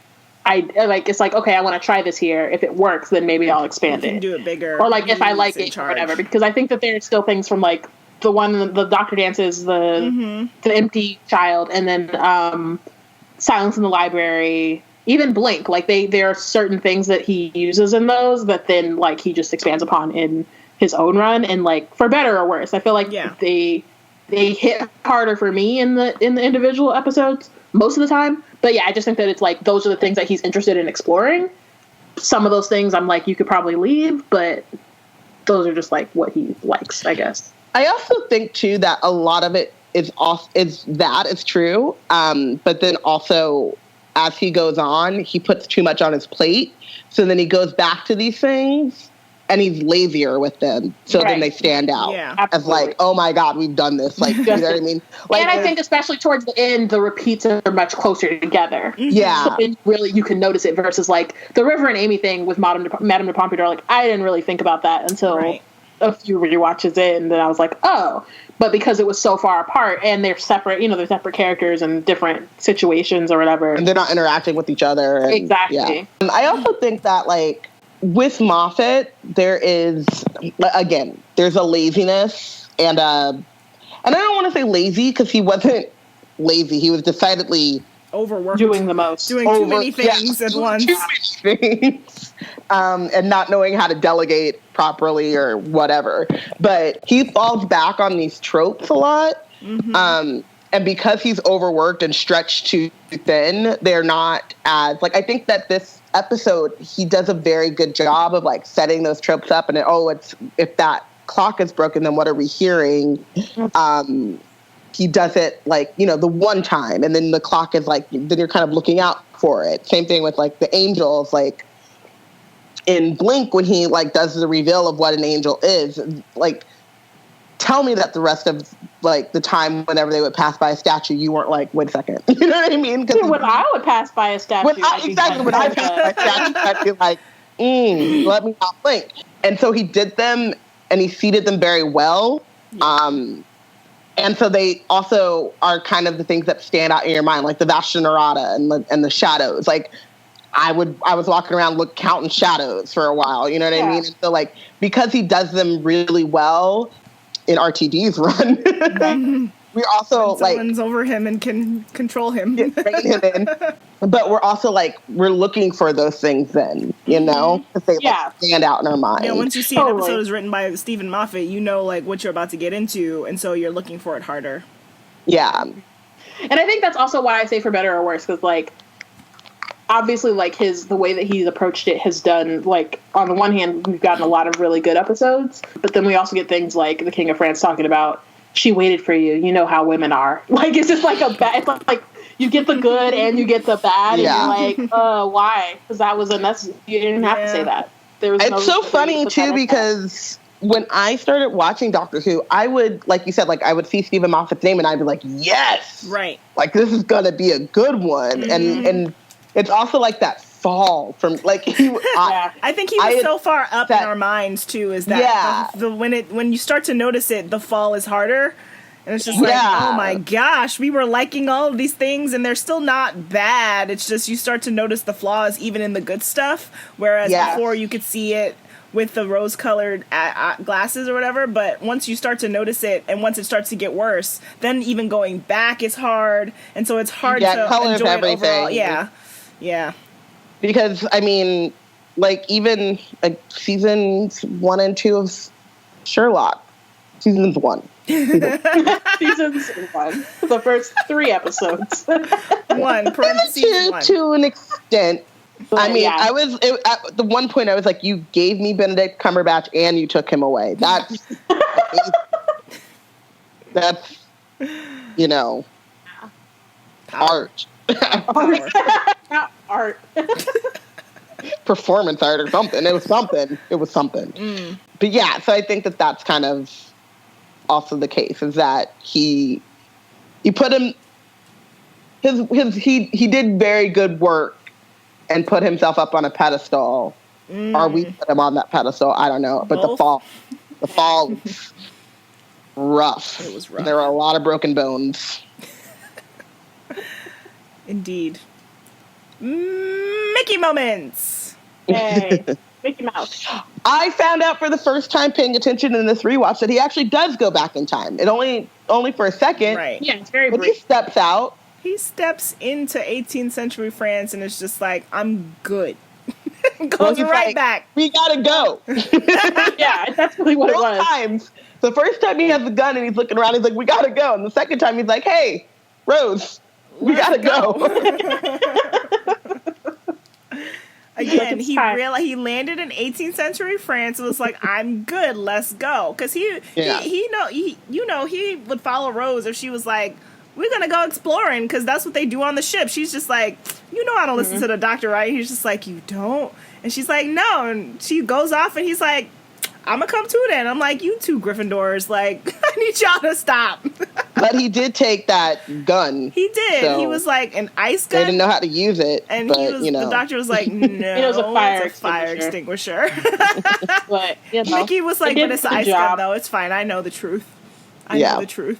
it's like, okay, I want to try this here. If it works, then maybe I'll expand it. Do it bigger. Or like if I like it or whatever. Because I think that there are still things from like the Doctor Dances, the Empty Child, and then Silence in the Library, even Blink. Like there are certain things that he uses in those that then like he just expands upon in his own run, and like for better or worse. I feel like they hit harder for me in the individual episodes most of the time. But yeah, I just think that it's like those are the things that he's interested in exploring. Some of those things I'm like, you could probably leave, but those are just like what he likes, I guess. I also think too that a lot of it is true. But then also as he goes on, he puts too much on his plate. So then he goes back to these things and he's lazier with them. So then they stand out as like, oh my God, we've done this. Like, you know what I mean? Like, and I think especially towards the end, the repeats are much closer together. Yeah. So then really you can notice it versus like the River and Amy thing with Madame de Pompadour. Like, I didn't really think about that until a few rewatches in, and then I was like, oh. But because it was so far apart and they're separate, you know, they're separate characters and different situations or whatever. And they're not interacting with each other. And, exactly. Yeah. I also think that like, with Moffat, there is, again, there's a laziness and I don't want to say lazy because he wasn't lazy. He was decidedly overworked, doing the most, doing too many things at once. Too many things. and not knowing how to delegate properly or whatever. But he falls back on these tropes a lot. Mm-hmm. And because he's overworked and stretched too thin, they're not as, like, I think that this episode, he does a very good job of, like, setting those tropes up. And, it's, if that clock is broken, then what are we hearing? He does it, like, you know, the one time, and then the clock is, like, then you're kind of looking out for it. Same thing with, like, the angels, like, in Blink, when he, like, does the reveal of what an angel is, like, tell me that the rest of, like, the time whenever they would pass by a statue, you weren't like, wait a second. You know what I mean? Yeah, when I would pass by a statue. When I pass by a statue, I'd be like, let me not blink. And so he did them, and he seated them very well. Yeah. And so they also are kind of the things that stand out in your mind, like the Vashta Nerada and the shadows. Like, I was walking around counting shadows for a while, you know what I mean? And so, like, because he does them really well in RTD's run, we also, like, someone's over him and can control him. Rein him in. But we're also, like, we're looking for those things then, you know? Because they like, stand out in our mind. Yeah, once you see an episode is written by Stephen Moffat, you know, like, what you're about to get into, and so you're looking for it harder. Yeah. And I think that's also why I say for better or worse, because, like, obviously, like, the way that he's approached it has done, like, on the one hand, we've gotten a lot of really good episodes, but then we also get things like the King of France talking about, she waited for you, you know how women are. Like, it's just like it's like you get the good and you get the bad, and you're like, why? Because that was unnecessary. You didn't have to say that. It's so funny, too, because when I started watching Doctor Who, I would, like you said, like, I would see Stephen Moffat's name and I'd be like, yes! Right. Like, this is going to be a good one. Mm-hmm. And it's also like that fall from, like, I think he was so far up in our minds too. Is that when you start to notice it, the fall is harder, and it's just like, oh my gosh, we were liking all of these things, and they're still not bad. It's just you start to notice the flaws even in the good stuff, whereas before you could see it with the rose-colored glasses or whatever. But once you start to notice it, and once it starts to get worse, then even going back is hard, and so it's hard to enjoy it overall. Yeah. Because, I mean, like, even like seasons 1 and 2 of Sherlock. Seasons 1. Seasons 1. The first 3 episodes. 1, parentheses 1. To an extent. But, I mean, at the one point I was like, you gave me Benedict Cumberbatch and you took him away. That's, you know, art. Art. Performance art or something. It was something. But yeah, so I think that that's kind of also the case, is that he put him he did very good work and put himself up on a pedestal. Or we put him on that pedestal, I don't know. But the fall was rough. It was rough. There were a lot of broken bones. Indeed. Mickey moments. Yay. Mickey Mouse. I found out for the first time paying attention in this rewatch that he actually does go back in time. It only for a second. Right. Yeah, it's very brief. brief. He steps out. He steps into 18th century France and it's just like, I'm good. Goes right back. We gotta go. Yeah, that's really what it was. Times. The first time he has the gun and he's looking around, he's like, we gotta go. And the second time he's like, hey, Rose, we gotta go. Again, he landed in 18th century France and was like, I'm good, let's go. Because he would follow Rose if she was like, we're going to go exploring, because that's what they do on the ship. She's just like, I don't listen to the doctor, right? He's just like, you don't? And she's like, no. And she goes off and he's like, I'm going to come too then. I'm like, you two Gryffindors, like, I need y'all to stop. But he did take that gun. He did. So he was like an ice gun. They didn't know how to use it. And the doctor was like, no, it was a fire extinguisher. But, Mickey was like, but it's an ice gun, though. It's fine. I know the truth. I know the truth.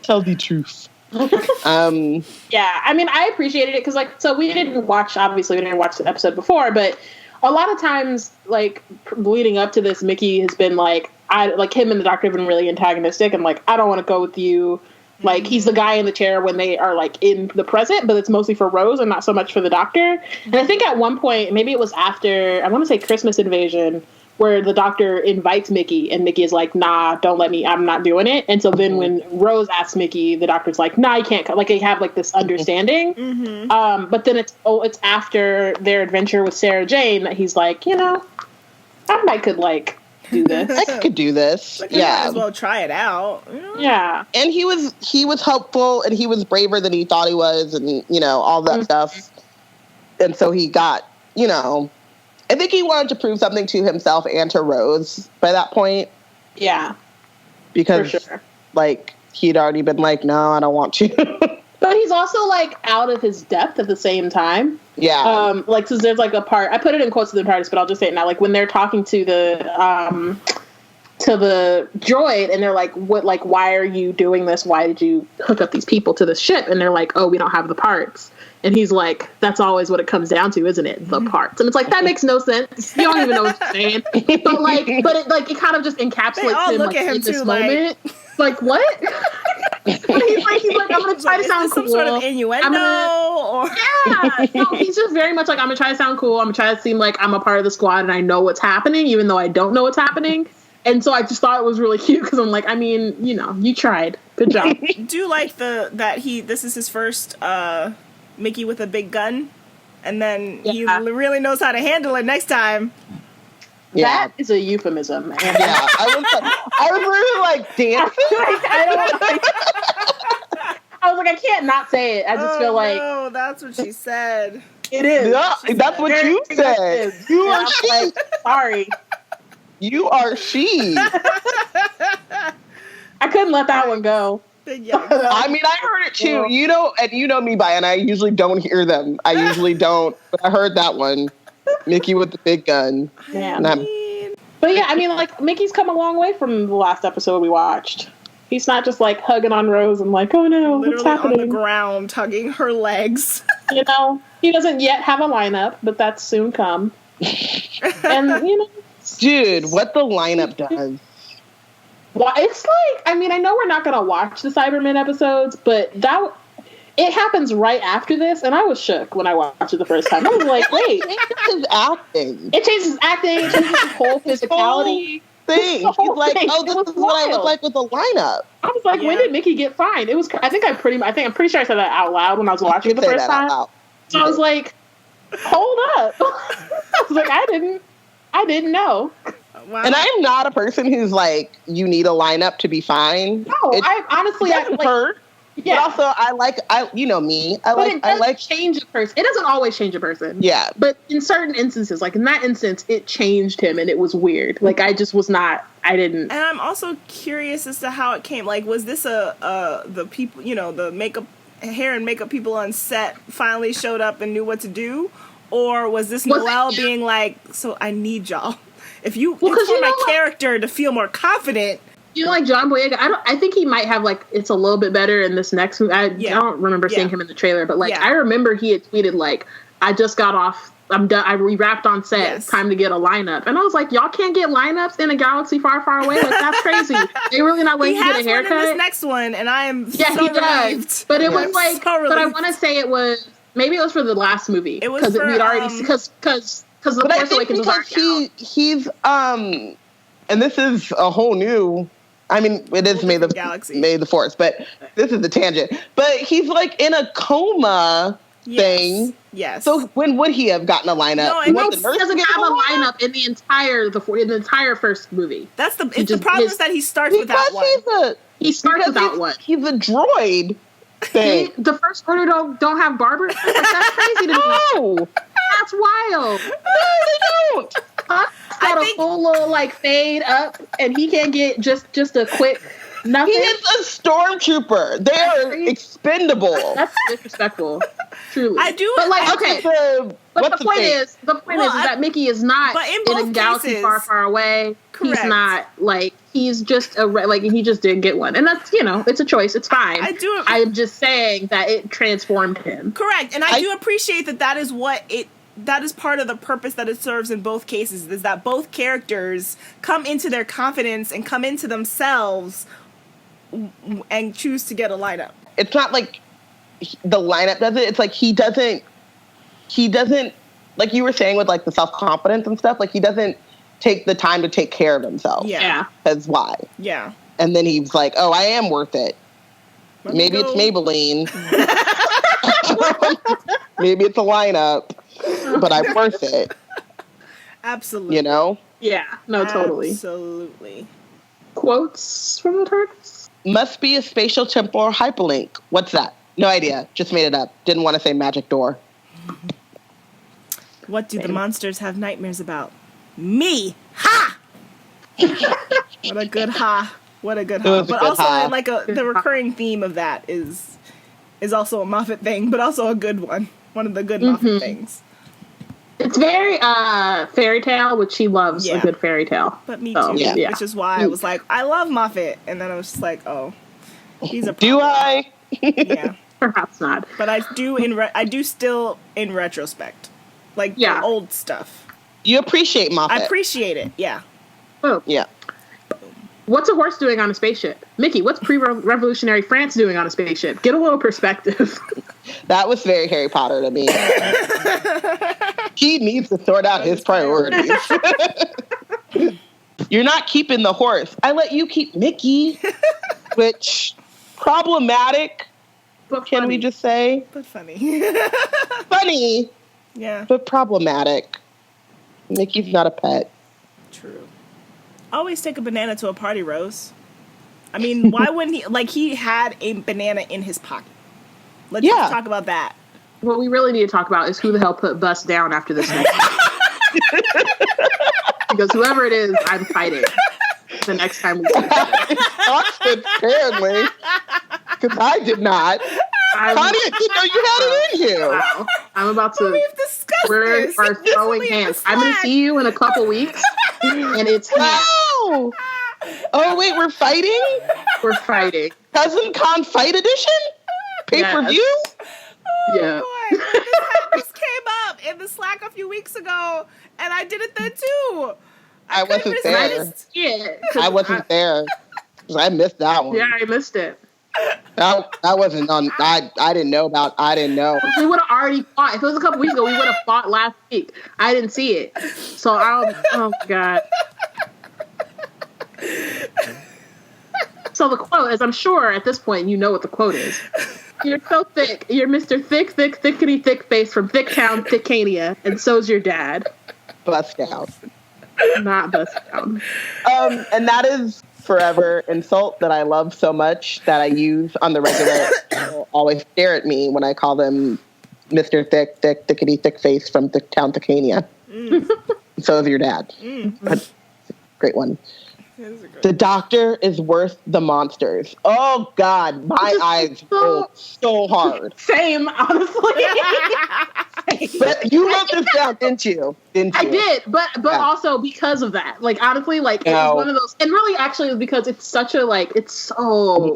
Tell the truth. Yeah, I mean, I appreciated it because, like, so we didn't watch the episode before, but a lot of times, like, leading up to this, Mickey has been like, him and the doctor have been really antagonistic, and like, I don't want to go with you. Like, he's the guy in the chair when they are, like, in the present, but it's mostly for Rose and not so much for the Doctor. And I think at one point, maybe it was after, I want to say Christmas Invasion, where the Doctor invites Mickey, and Mickey is like, nah, don't let me, I'm not doing it. And so then when Rose asks Mickey, the Doctor's like, nah, you can't come. Like, they have, like, this understanding. But then it's after their adventure with Sarah Jane that he's like, you know, I might could, like, do this. I could do this. Like, yeah. might as well try it out. You know? Yeah. And he was hopeful, and he was braver than he thought he was, and, you know, all that stuff. And so he got, you know, I think he wanted to prove something to himself and to Rose by that point. Yeah. Because, For sure. like, he'd already been like, no, I don't want to. But he's also, like, out of his depth at the same time. Yeah. Like, so there's, like, a part, I put it in quotes to the TARDIS, but I'll just say it now. Like, when they're talking to the droid, and they're like, what, like, why are you doing this? Why did you hook up these people to the ship? And they're like, oh, we don't have the parts. And he's like, that's always what it comes down to, isn't it? The parts. And it's like, that makes no sense. You don't even know what you're saying. But, like, it kind of just encapsulates him, like, in this moment. Like, what? he's like, I'm gonna try to sound cool. Some sort of innuendo, yeah. No, he's just very much like, I'm gonna try to sound cool. I'm gonna try to seem like I'm a part of the squad and I know what's happening, even though I don't know what's happening. And so I just thought it was really cute because I'm like, I mean, you know, you tried. Good job. Do you like this is his first Mickey with a big gun, and then he really knows how to handle it next time. Yeah. That is a euphemism. Yeah, I was really like dancing. I was like, I can't not say it. I just feel like, no, that's what she said. It is. Yeah, that's what you said. You are she. Like, sorry. You are she. I couldn't let that one go. I mean, I heard it too. You know, and you know me, and I usually don't hear them. I usually don't. But I heard that one. Mickey with the big gun. Yeah. But yeah, I mean, like, Mickey's come a long way from the last episode we watched. He's not just, like, hugging on Rose and like, oh no, literally what's happening? On the ground, tugging her legs. You know, he doesn't yet have a lineup, but that's soon come. And, you know. Dude, what the lineup does. Well, it's like, I mean, I know we're not going to watch the Cybermen episodes, but it happens right after this, and I was shook when I watched it the first time. I was like, wait. It changes acting. It changes acting, it changes his whole physicality. Thing. He's like, oh, this is what I look like with the lineup. I was like, when did Mickey get fined? It was. I'm pretty sure I said that out loud when I was watching it the first time. So I was like, hold up. I was like, I didn't know. Wow. And I'm not a person who's like, you need a lineup to be fine. No, I honestly hurt. Yeah. But also, you know me. I like change a person. It doesn't always change a person. Yeah. But in certain instances, like in that instance, it changed him, and it was weird. Like I just was not. I didn't. And I'm also curious as to how it came. Like, was this the people, you know, the hair and makeup people on set finally showed up and knew what to do, or was this Noelle being like, so I need y'all. If you for my character to feel more confident. You know, like John Boyega, I think he might have, like, it's a little bit better in this next movie. I don't remember seeing him in the trailer, but, like, I remember he had tweeted, like, I just got off, I'm done, we wrapped on set, it's time to get a lineup. And I was like, y'all can't get lineups in a galaxy far, far away? Like, that's crazy. They really not letting you get a haircut? He has one in this next one, and I am so he relieved. Does. But it was, like, but I want to say it was, maybe it was for the last movie. It was because we'd already, because the Force Awakens was already out. He's, and this is a whole new... I mean, it is May the Force, but this is the tangent. But he's like in a coma thing. Yes. So when would he have gotten a lineup? No, he doesn't have a lineup in the entire first movie. That's the problem is that he starts without one. He starts without one. He's a droid thing. The First Order don't have barbers. Like, that's crazy to me. No, that's wild. No, they don't. Got a full little like fade up, and he can't get just a quick nothing. He is a stormtrooper. They are expendable. That's disrespectful. Truly, I do. But like, okay. But the point is that Mickey is not in a galaxy far, far away. Correct. He's not like he's just he just didn't get one, and that's it's a choice. It's fine. I do. I'm just saying that it transformed him. Correct, and I do appreciate that is what it. That is part of the purpose that it serves in both cases, is that both characters come into their confidence and come into themselves and choose to get a lineup. It's not like the lineup does it. It's like he doesn't, like you were saying with like the self-confidence and stuff, like he doesn't take the time to take care of himself. Yeah. That's why. Yeah. And then he's like, oh, I am worth it. Maybe it's Maybelline. Maybe it's a lineup, but I'm worth it. Absolutely. You know? Yeah. No, totally. Absolutely. Quotes from the TARDIS? Must be a spatial temporal hyperlink. What's that? No idea. Just made it up. Didn't want to say magic door. What do the monsters have nightmares about? Me! Ha! What a good ha. What a good ha. But also, ha. like, the recurring theme of that is also a Moffat thing, but also a good one. One of the good Moffat things. It's very fairy tale, which she loves a good fairy tale. But me too, which is why I was like, I love Moffat. And then I was just like, oh, he's a problem. Do I? Yeah. Perhaps not. But I do still in retrospect. Like, the old stuff. You appreciate Moffat. I appreciate it, yeah. Oh. Yeah. What's a horse doing on a spaceship? Mickey, what's pre-revolutionary France doing on a spaceship? Get a little perspective. That was very Harry Potter to me. He needs to sort out his priorities. You're not keeping the horse. I let you keep Mickey. Which, problematic, But can we just say? But funny. Funny. Yeah. But problematic. Mickey's not a pet. True. Always take a banana to a party, Rose. I mean, why wouldn't he? Like, he had a banana in his pocket. Let's just talk about that. What we really need to talk about is who the hell put Bus down after this next because whoever it is, I'm fighting the next time we do it. Austin, apparently. Because I did not. Connie, I didn't know you had it in you. Wow. I'm about to. We've discussed this. We're throwing hands. I'm going to see you in a couple weeks, and it's wow. Oh, wait, we're fighting? We're fighting. Cousin Con Fight Edition? Pay-per-view? Yeah. Oh, boy. This came up in the Slack a few weeks ago, and I did it then too. I wasn't there. I wasn't there. I missed that one. Yeah, I missed it. That wasn't on. I didn't know about. I didn't know. We would have already fought. If it was a couple weeks ago, we would have fought last week. I didn't see it. So oh God. So the quote is, I'm sure at this point you know what the quote is. You're so thick. You're Mr. Thick, thickety thick face from Thicktown, Thickania, and so's your dad. Bust down. Not bust down. And that is forever insult that I love so much that I use on the regular. People always stare at me when I call them Mr. Thickety thick face from Thicktown, Thickania. So's your dad. That's a great one. The doctor is worth the monsters. Oh, God. My eyes roll so hard. Same, honestly. But you wrote this down, didn't you? I did, but also because of that. Like, honestly, like, it was one of those. And really, actually, it was because it's such a, like, it's so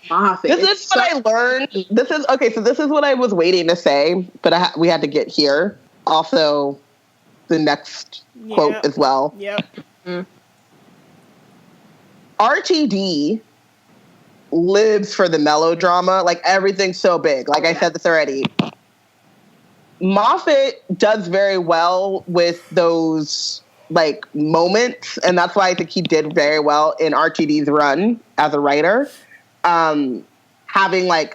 Moffat. This is what I learned. This is what I was waiting to say, but we had to get here. Also, the next quote as well. Yep. RTD lives for the melodrama. Like, everything's so big. Like I said this already. Moffat does very well with those, like, moments, and that's why I think he did very well in RTD's run as a writer. Having, I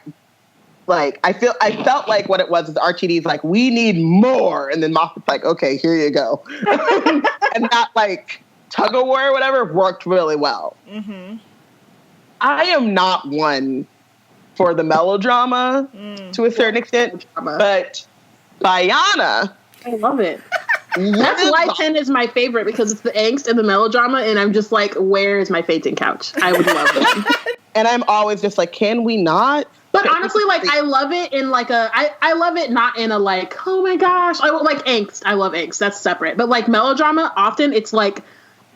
felt like what it was RTD's like, we need more, and then Moffat's like, okay, here you go. And that, like, tug of war or whatever worked really well. Mm-hmm. I am not one for the melodrama to a certain extent, but Bayana, I love it. That's why 10 is my favorite, because it's the angst and the melodrama, and I'm just like, where is my fainting couch? I would love it. And I'm always just like, can we not? But honestly, like, I love it in like I love it not in a like, oh my gosh, I like angst. I love angst. That's separate. But like melodrama, often it's like,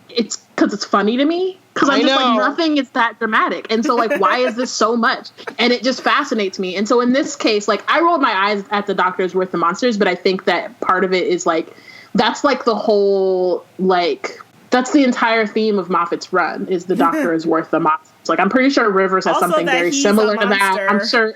it's because it's funny to me. Because I'm just like, nothing is that dramatic. And so, like, why is this so much? And it just fascinates me. And so in this case, like, I rolled my eyes at the Doctor is worth the monsters, but I think that part of it is, like, that's, like, the whole, like, that's the entire theme of Moffat's run, is the Doctor is worth the monsters. Like, I'm pretty sure River said Also something that very he's similar a to that. monster. I'm sure,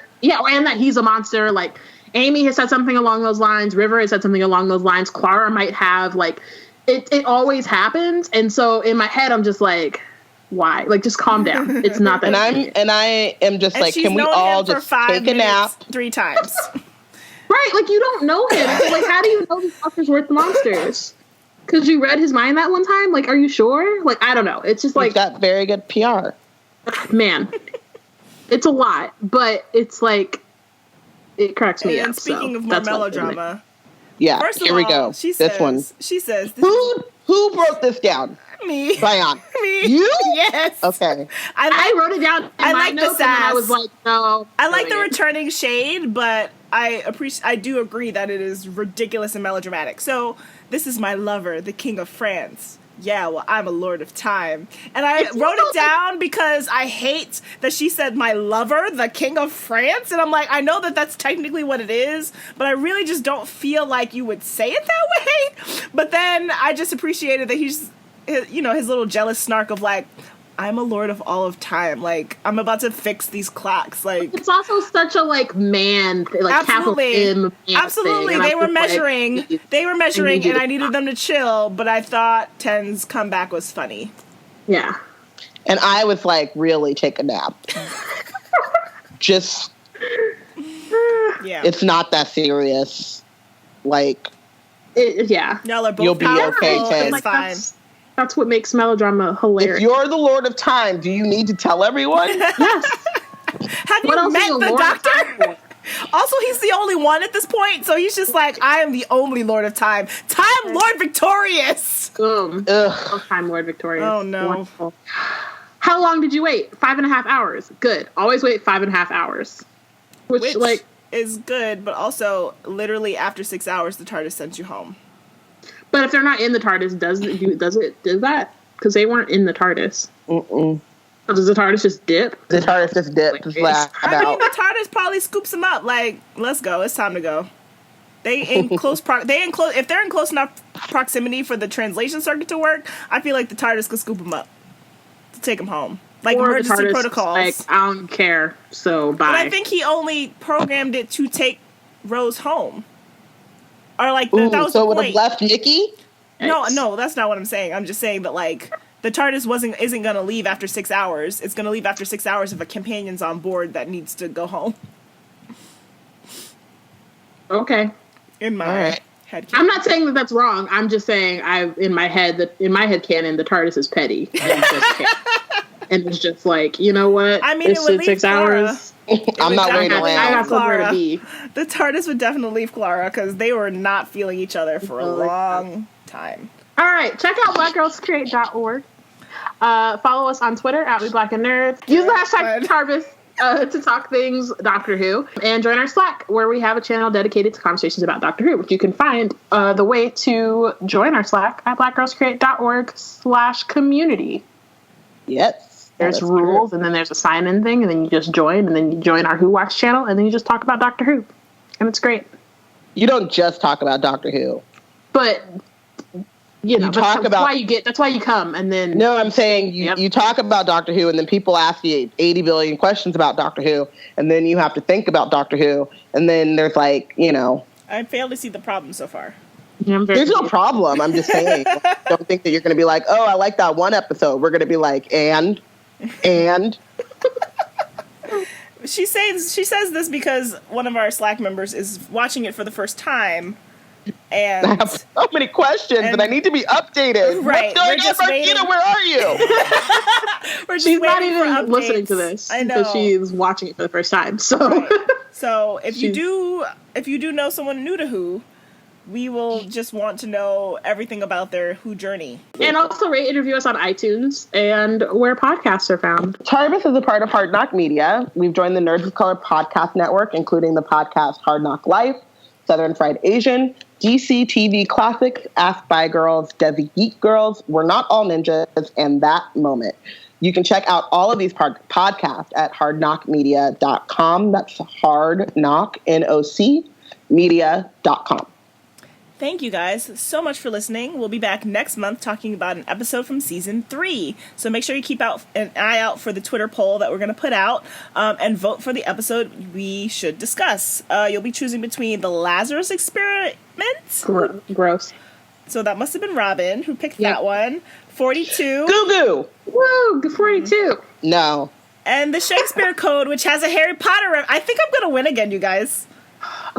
and that he's a monster. Like, Amy has said something along those lines. River has said something along those lines. Clara might have, like, it always happens. And so in my head, I'm just like, why? Like, just calm down. It's not that. And I am just And like, she's can we known all him for just 5 take a nap? minutes 3 times. Right, like, you don't know him. Like, how do you know these monsters worth the monsters? Because you read his mind that one time? Like, are you sure? Like, I don't know. It's just like... He's got very good PR. Man, it's a lot, but it's like, it cracks me up. And speaking so of more that's melodrama... Yeah, First of here we all, go. She says, Who broke this down? Me. Brian. Me. You? Yes. Okay. I wrote it down in my notes, and then I was like, no. I like the returning shade, but I do agree that it is ridiculous and melodramatic. So, this is my lover, the King of France. Yeah, well, I'm a Lord of Time. And I wrote it down because I hate that she said my lover, the King of France. And I'm like, I know that that's technically what it is, but I really just don't feel like you would say it that way. But then I just appreciated that he's, you know, his little jealous snark of like, I'm a lord of all of time. Like, I'm about to fix these clocks. Like, it's also such a like man, like absolutely, absolutely. Thing, they were measuring, like, and I needed them to chill. But I thought Ten's comeback was funny. Yeah, and I was like, really take a nap. Just, yeah, it's not that serious. Like, yeah, y'all are both you'll be okay, Ten. It's fine. That's what makes melodrama hilarious. If you're the Lord of Time, do you need to tell everyone? Yes. Have you met the Doctor? Also, he's the only one at this point, so he's just like, I am the only Lord of Time. Time Lord Victorious! Time Lord Victorious. Oh, no. Wonderful. How long did you wait? 5.5 hours. Good. Always wait 5.5 hours. Which like is good, but also, literally after 6 hours, the TARDIS sends you home. But if they're not in the TARDIS, does it do that? Because they weren't in the TARDIS. Mm-mm. So does the TARDIS just dip? The TARDIS just dipped. Just I mean, the TARDIS probably scoops them up. Like, let's go. It's time to go. They in close. If they're in close enough proximity for the translation circuit to work, I feel like the TARDIS could scoop them up to take them home. Like or emergency the TARDIS, protocols. Like, I don't care. So bye. But I think he only programmed it to take Rose home. Or like that was so the would point. have left Nikki? No, that's not what I'm saying. I'm just saying that like the TARDIS isn't gonna leave after 6 hours. It's gonna leave after 6 hours if a companion's on board that needs to go home. Okay. In my head canon. I'm not saying that that's wrong. I'm just saying in my head canon, the TARDIS is petty. And it's just like, you know what? I mean, it would leave 6 hours. I'm not waiting to land. I got somewhere to be. The TARDIS would definitely leave Clara because they were not feeling each other for a long time. All right, check out blackgirlscreate.org. Follow us on Twitter at WeBlackandNerds. Use the hashtag TARDIS to talk things Doctor Who. And join our Slack where we have a channel dedicated to conversations about Doctor Who, which you can find the way to join our Slack at blackgirlscreate.org/community. Yes. There's rules, and then there's a sign-in thing, and then you just join, and then you join our Who Watch channel, and then you just talk about Doctor Who. And it's great. You don't just talk about Doctor Who. But, that's why you come, and then... No, I'm saying you talk about Doctor Who, and then people ask you 80 billion questions about Doctor Who, and then you have to think about Doctor Who, and then there's like, I fail to see the problem so far. There's no problem. I'm just saying. Don't think that you're going to be like, oh, I like that one episode. We're going to be like, and... She says this because one of our Slack members is watching it for the first time, and I have so many questions, and I need to be updated. Right, what's going on, Martina? Where are you? She's not even listening to this. I know, because she's watching it for the first time. So, right. So if you do know someone new to Who, we will just want to know everything about their Who journey. And also rate and review us on iTunes and where podcasts are found. TARDIS is a part of Hard Knock Media. We've joined the Nerds of Color podcast network, including the podcast Hard Knock Life, Southern Fried Asian, DC TV Classics, Asked by Girls, Desi Geek Girls, We're Not All Ninjas, and That Moment. You can check out all of these podcasts at hardknockmedia.com. That's hard knock, NOC, media.com. Thank you guys so much for listening. We'll be back next month talking about an episode from season 3. So make sure you keep an eye out for the Twitter poll that we're going to put out and vote for the episode we should discuss. You'll be choosing between the Lazarus Experiment. Gross. So that must have been Robin who picked that one. 42. Goo Goo. Woo, 42. No. And the Shakespeare Code, which has a Harry Potter. I think I'm going to win again, you guys.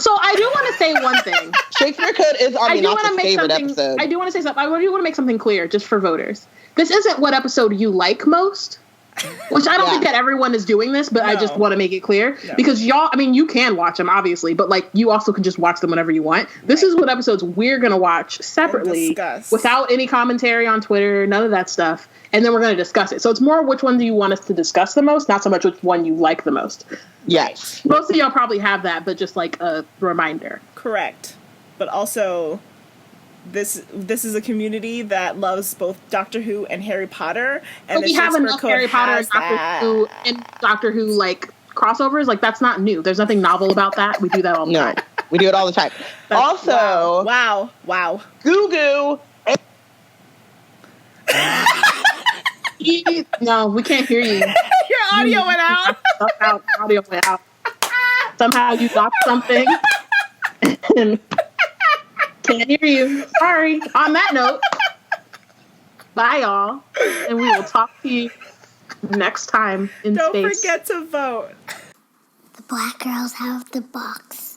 So I do want to say one thing. Shakespeare Code is Amina's favorite episode. I do want to say something. I do want to make something clear just for voters. This isn't what episode you like most, which I don't think that everyone is doing this, but I just want to make it clear. No. Because y'all, I mean, you can watch them, obviously, but like you also can just watch them whenever you want. This is what episodes we're going to watch separately without any commentary on Twitter, none of that stuff. And then we're going to discuss it. So it's more which one do you want us to discuss the most, not so much which one you like the most. Yes. Most of y'all probably have that, but just like a reminder. Correct. But also, this is a community that loves both Doctor Who and Harry Potter. And but we have enough Harry Potter and Doctor Who like crossovers. Like that's not new. There's nothing novel about that. We do that all the time. We do it all the time. Also, wow. Goo Goo. No, we can't hear you. Your audio went out. Audio went out. Somehow you dropped something. And can't hear you. Sorry. On that note, bye y'all. And we will talk to you next time in space. Don't forget to vote. The black girls have the box.